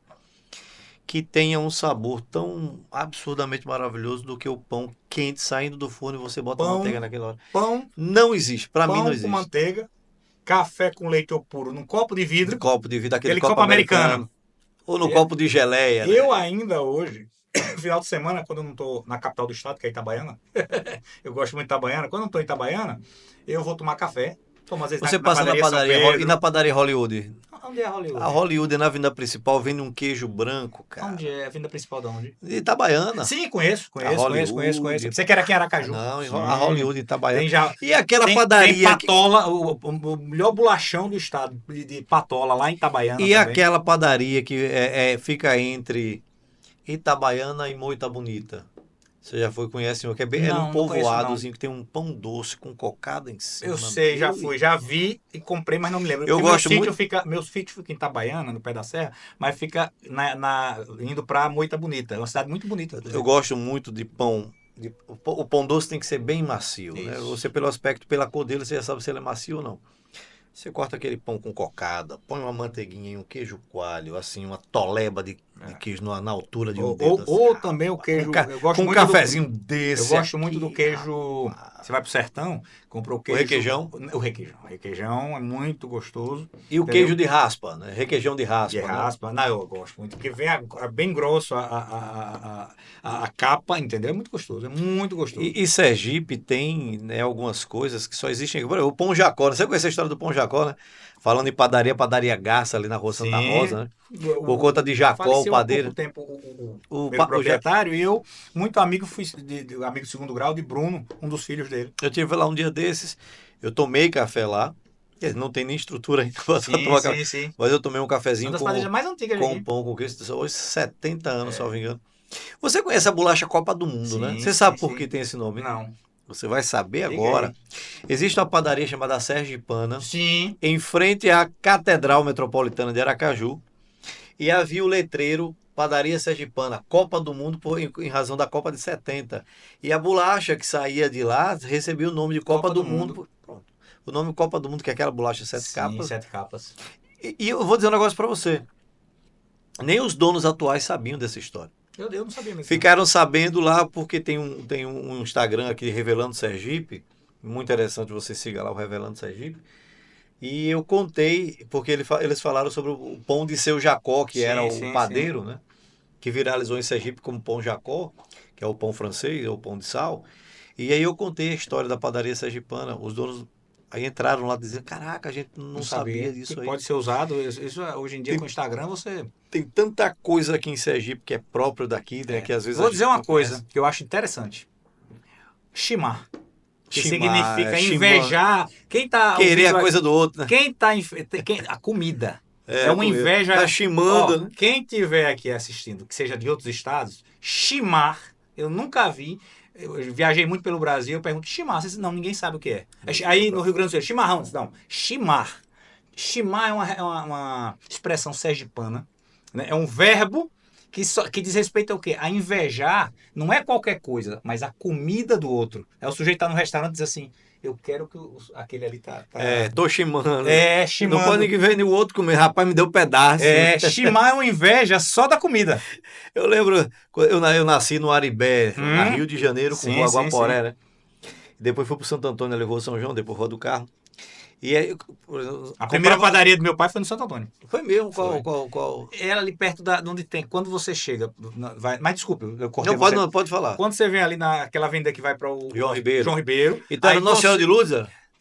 que tenha um sabor tão absurdamente maravilhoso do que o pão quente saindo do forno e você bota Pão, manteiga naquela hora. Pão, Não existe, para mim não pão com existe. manteiga, café com leite ou puro num copo de De vidro, copo de vidro, aquele aquele copo copo americano. ou no copo de geleia. Né? Eu ainda hoje, no final de semana, quando eu não estou na capital do estado, que é Itabaiana, eu gosto muito de Itabaiana, quando eu não estou em Itabaiana, eu vou tomar café. Tomo, às vezes, Você passa na São padaria Pedro. e na padaria Hollywood. Onde é Hollywood? A Hollywood, na avenida principal, vende um queijo branco, cara. Onde é? A vinda principal de onde? De Itabaiana. Sim, conheço. A Hollywood. Você que era aqui em Aracaju. Não, Sim. a Hollywood de Itabaiana. Tem já, E aquela tem padaria... Patola, o melhor bolachão do estado, de Patola, lá em Itabaiana E também. aquela padaria que fica entre Itabaiana e Moita Bonita. Você já foi, conhece? Que é bem, é Não, um não conheço, povoadozinho que tem um pão doce com cocada em cima. Eu sei, já fui, já vi e comprei, mas não me lembro. Eu Porque gosto muito. Meu sítio fica em Itabaiana, no pé da serra, mas fica indo pra Moita Bonita. É uma cidade muito bonita. Eu gosto muito de pão. O pão doce tem que ser bem macio. Né? Isso. Você, pelo aspecto, pela cor dele, você já sabe se ele é macio ou não. Você corta aquele pão com cocada, põe uma manteiguinha e um queijo coalho, assim, uma toleba de queijo na altura de um dedo. Ou assim, também o queijo. Eu gosto com um muito cafezinho Eu desse. gosto muito do aqui, queijo. rapaz. Você vai pro sertão, comprou o queijo. requeijão? O requeijão. O requeijão é muito gostoso. E o Entendeu? queijo de raspa, né? Requeijão de raspa. De né? raspa. Não, eu gosto muito. Porque vem bem grosso a capa, entendeu? É muito gostoso. É muito gostoso. E Sergipe tem, né, algumas coisas que só existem aqui. Por exemplo, o Pão Jacó, né? Você conhece a história do Pão Jacó, né? Falando em padaria Garça ali na Rua Santa Rosa, né? Por conta de Jacó, faleceu o padeiro. Há pouco tempo O meu pa- o proprietário e eu, muito amigo, fui amigo de segundo grau de Bruno, um dos filhos dele. Eu tive lá um dia desses, eu tomei café lá. Não tem nem estrutura ainda para tomar café. Sim. Mas eu tomei um Uma cafezinho das com padarias mais antigas um daqui. pão com queijo. Hoje 70 anos, se não me engano. Você conhece a bolacha Copa do Mundo, Sim, né? Você sabe sim, por sim. que tem esse nome? Não. Você vai saber Diga agora. aí. Existe uma padaria chamada Sergipana, Sim. em frente à Catedral Metropolitana de Aracaju. E havia o letreiro Padaria Sergipana, Copa do Mundo, em razão da Copa de 70. E a bolacha que saía de lá recebia o nome de Copa do Mundo. Pronto. O nome Copa do Mundo, que é aquela bolacha 7 capas. 7 capas. E eu vou dizer um negócio para você. Nem os donos atuais sabiam dessa história. Eu não sabia mesmo. Ficaram sabendo lá porque tem um Instagram aqui, Revelando Sergipe. Muito interessante, você siga lá o Revelando Sergipe. E eu contei, porque eles falaram sobre o pão de seu Jacó, que era o padeiro, né? Que viralizou em Sergipe como pão Jacó, que é o pão francês, ou o pão de sal. E aí eu contei a história da padaria sergipana. Os donos aí entraram lá dizendo, caraca, a gente não sabia disso que aí. pode ser usado. Isso, hoje em dia com o Instagram você... Tem tanta coisa aqui em Sergipe que é próprio daqui, né? Que às vezes Vou a dizer gente uma não coisa conhece. que eu acho interessante. Chimar. Que Chimar, significa chimar. invejar. Quem tá Querer ouvindo a coisa do outro, né? a comida. É a uma comida. inveja. Tá chimando, Ó, né? quem tiver aqui assistindo, que seja de outros estados, chimar, eu nunca vi. Eu viajei muito pelo Brasil, eu pergunto, chimar? Vocês, não, ninguém sabe o que é. Aí no Rio Grande do Sul, chimarrão. Não, chimar. Chimar é uma expressão sergipana, né? É um verbo que diz respeito ao quê? A invejar não é qualquer coisa, mas a comida do outro. É o sujeito tá no restaurante e diz assim, eu quero que aquele ali tá... Tô chimando. chimando. Não pode ninguém ver o outro comer. Rapaz, me deu pedaço. Chimar é uma inveja só da comida. Eu lembro, eu nasci no Aribé, na Rio de Janeiro, com Sim, Rua sim, Guaporé, né? Depois fui pro Santo Antônio, levou São João, depois Rua do Carro. E aí, A primeira padaria do meu pai foi no Santo Antônio. Foi mesmo? Foi. Qual? Era ali perto de onde tem. Quando você chega. Mas desculpe, eu cortei Não, você. não, pode falar. Quando você vem ali naquela avenida que vai para o João Ribeiro. João Ribeiro. Então era Nossa Senhora de Lourdes?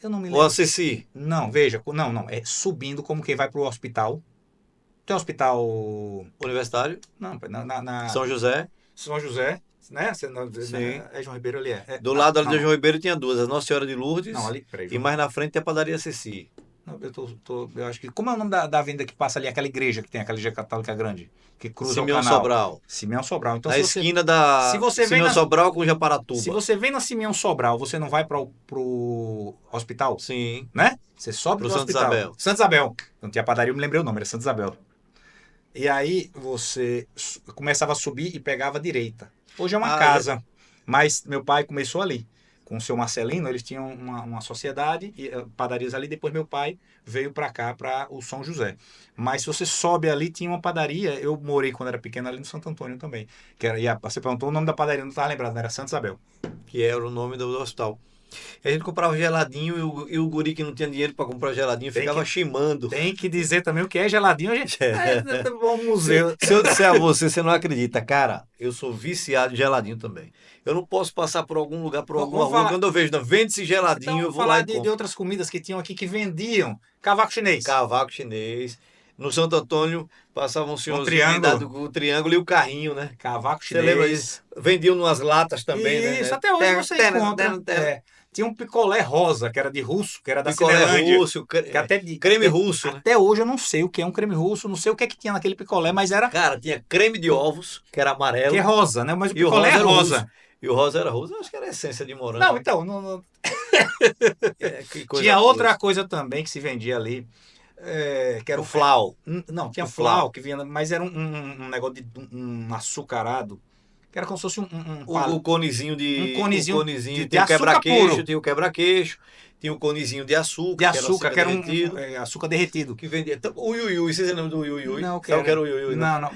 Eu não me Ou lembro. a Ceci? Não, veja. Não. É subindo como quem vai para o hospital. Tem um hospital. Universitário? Não, na São José? São José, né? Sim. É João Ribeiro ali. Do lado ali de João Ribeiro tinha duas, a Nossa Senhora de Lourdes. Não, ali. Peraí, E mais na frente tem a padaria Ceci. Não, eu acho que... Como é o nome da avenida que passa ali? Aquela igreja que tem, aquela igreja católica grande, que cruza Simeão o canal. Sobral. Simeão Sobral. Então, Na esquina da se você vem Simeão na- Sobral com Japaratuba. se você vem na Simeão Sobral, você não vai pro hospital, Sim. né? Você sobe Pro pro Santa hospital. Isabel. Santa Isabel. Não tinha padaria, eu me lembrei o nome, era Santa Isabel. E aí você começava a subir e pegava a direita. Hoje é uma Ah, casa, mas meu pai começou ali. com o seu Marcelino, eles tinham uma sociedade, padarias ali, depois meu pai veio para cá, para o São José. Mas se você sobe ali, tinha uma padaria, eu morei quando era pequeno ali no Santo Antônio também. Você perguntou o nome da padaria, não estava lembrado, não era Santa Isabel. Que era o nome do hospital. A gente comprava geladinho e o guri que não tinha dinheiro para comprar geladinho ficava chimando. Tem que dizer também o que é geladinho, a gente. É um bom museu. Se eu disser a você, você não acredita. Cara, eu sou viciado em geladinho também. Eu não posso passar por algum lugar, por alguma rua, quando eu vejo, vende-se geladinho, então, eu vou lá e compro. De outras comidas que tinham aqui que vendiam. Cavaco chinês. Cavaco chinês. No Santo Antônio passavam um senhorzinho triângulo. O triângulo e o carrinho, né? Cavaco chinês. Você lembra disso? Vendiam numas latas também, né? Isso, até hoje você encontra. Tinha um picolé rosa, que era de russo, que era da Cinelândia. Russo, creme russo. Até né? hoje eu não sei o que é um creme russo, não sei o que é que tinha naquele picolé, mas era... Cara, tinha creme de ovos, que era amarelo. Que é rosa, né? Mas o picolé é rosa. E o rosa era rosa, eu acho que era essência de morango. Não, então... Não... Tinha outra coisa também que se vendia ali, que era o flau. Não, tinha flau que vinha, mas era um negócio de um açucarado, que era como se fosse o conezinho de... Um conezinho de tinha o quebra-queixo, tinha o quebra-queixo, tinha o conezinho de açúcar. De açúcar, que era açúcar derretido. Que vendia. Então, o Iuiui, vocês lembram do Iuiui? Não, que era o Iuiui? Não.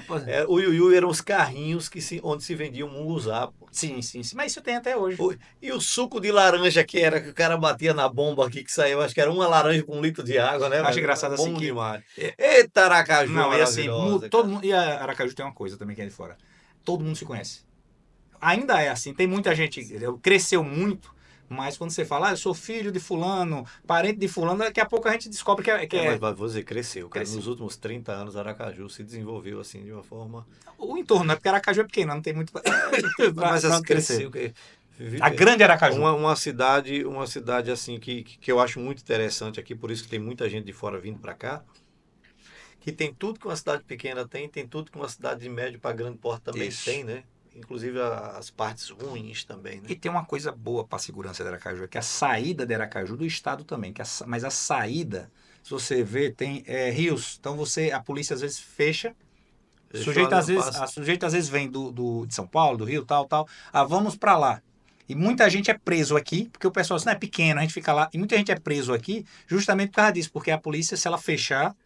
O Iuiui eram os carrinhos onde se vendia o munguzá. Pô. Sim. Mas isso tem até hoje. E o suco de laranja que o cara batia na bomba aqui que saiu, acho que era uma laranja com 1 litro de água, né? Acho engraçado assim que... demais. Eita, Aracaju, não, e assim, todo mundo... E a Aracaju tem uma coisa também que é de fora. Todo mundo se conhece. Ainda é assim, tem muita gente, cresceu muito, mas quando você fala, eu sou filho de fulano, parente de fulano, daqui a pouco a gente descobre que é... Mas você cresceu, cara. Nos últimos 30 anos, Aracaju se desenvolveu assim de uma forma... O entorno, né? Porque Aracaju é pequeno, não tem muito... mas assim, cresceu. A grande Aracaju. Uma cidade assim que eu acho muito interessante aqui, por isso que tem muita gente de fora vindo para cá, que tem tudo que uma cidade pequena tem tudo que uma cidade de médio para grande porte também tem, né? Inclusive as partes ruins também, né? E tem uma coisa boa para a segurança de Aracaju, é que a saída de Aracaju, do estado também, mas a saída, se você vê, tem rios. Então a polícia às vezes fecha, o sujeito às vezes vem de São Paulo, do Rio, tal. Vamos para lá. E muita gente é preso aqui, porque o pessoal assim, não é pequeno, a gente fica lá. E muita gente é preso aqui justamente por causa disso, porque a polícia, se ela fechar,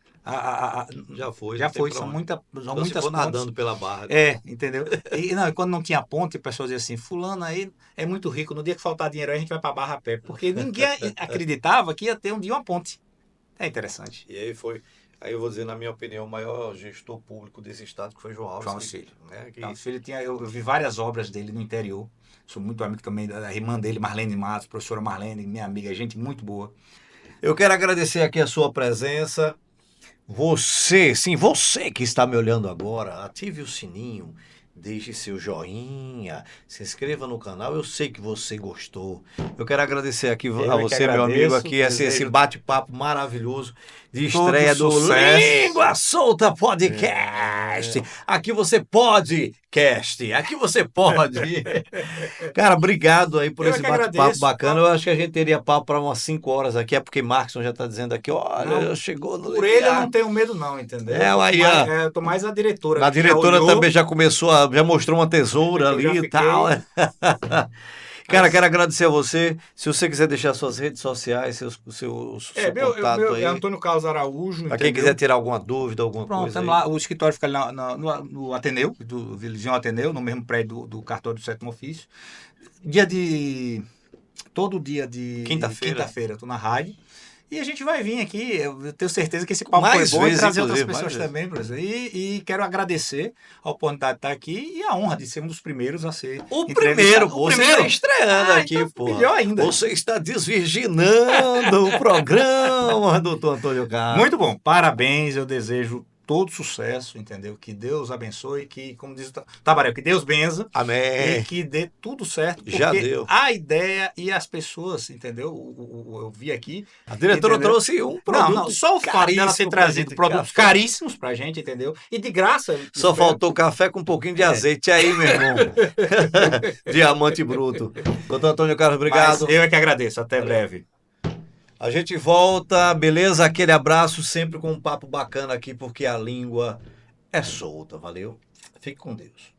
já foi, são muitas pontes. Nadando pela barra. Entendeu? E quando não tinha ponte, o pessoal dizia assim, fulano aí é muito rico, no dia que faltar dinheiro aí a gente vai pra barra a pé, porque ninguém acreditava que ia ter um dia uma ponte. É interessante. E aí eu vou dizer, na minha opinião, o maior gestor público desse estado, que foi João Alves Filho. Né? João Alves Filho eu vi várias obras dele no interior, sou muito amigo também da irmã dele, Marlene Matos, professora Marlene, minha amiga, gente muito boa. Eu quero agradecer aqui a sua presença. Você que está me olhando agora, ative o sininho, deixe seu joinha, se inscreva no canal, eu sei que você gostou. Eu quero agradecer aqui a você, meu amigo, aqui, esse bate-papo maravilhoso de estreia do Língua Solta Podcast. Aqui você pode, aqui você pode. Cara, obrigado aí por esse bate-papo bacana. Eu acho que a gente teria papo para umas 5 horas aqui, é porque Markson já está dizendo aqui, olha, chegou no... Por ele eu não tenho medo não, entendeu? Eu tô mais a diretora. A diretora também já começou, já mostrou uma tesoura ali e tal. Cara, quero agradecer a você. Se você quiser deixar suas redes sociais, seu contato aí. É Antônio Carlos Araújo. Para quem quiser tirar alguma dúvida, alguma coisa. Estamos lá. O escritório fica ali no Ateneu, do Vizinho Ateneu, no mesmo prédio do cartório do Sétimo Ofício. Todo dia de quinta-feira, estou na rádio. E a gente vai vir aqui, eu tenho certeza que esse papo foi bom e trazer outras pessoas também, professor. E quero agradecer a oportunidade de estar aqui e a honra de ser um dos primeiros a ser entrevistado. Você está estreando aqui, então, pô. Melhor ainda. Você está desvirginando o programa, doutor Antônio Carlos. Muito bom, parabéns, eu desejo todo sucesso, entendeu? Que Deus abençoe, que, como diz o Tabarel, que Deus benza. Amém. E que dê tudo certo. Já deu. A ideia e as pessoas, entendeu? Eu vi aqui. A diretora trouxe um produto. Não, só o fato dela ter trazido produtos caríssimos pra gente, entendeu? E de graça. Só faltou café com um pouquinho de azeite aí, meu irmão. Diamante bruto. Doutor Antônio Carlos, obrigado. Mas eu é que agradeço. Até breve. A gente volta, beleza? Aquele abraço, sempre com um papo bacana aqui, porque a língua é solta, valeu? Fique com Deus.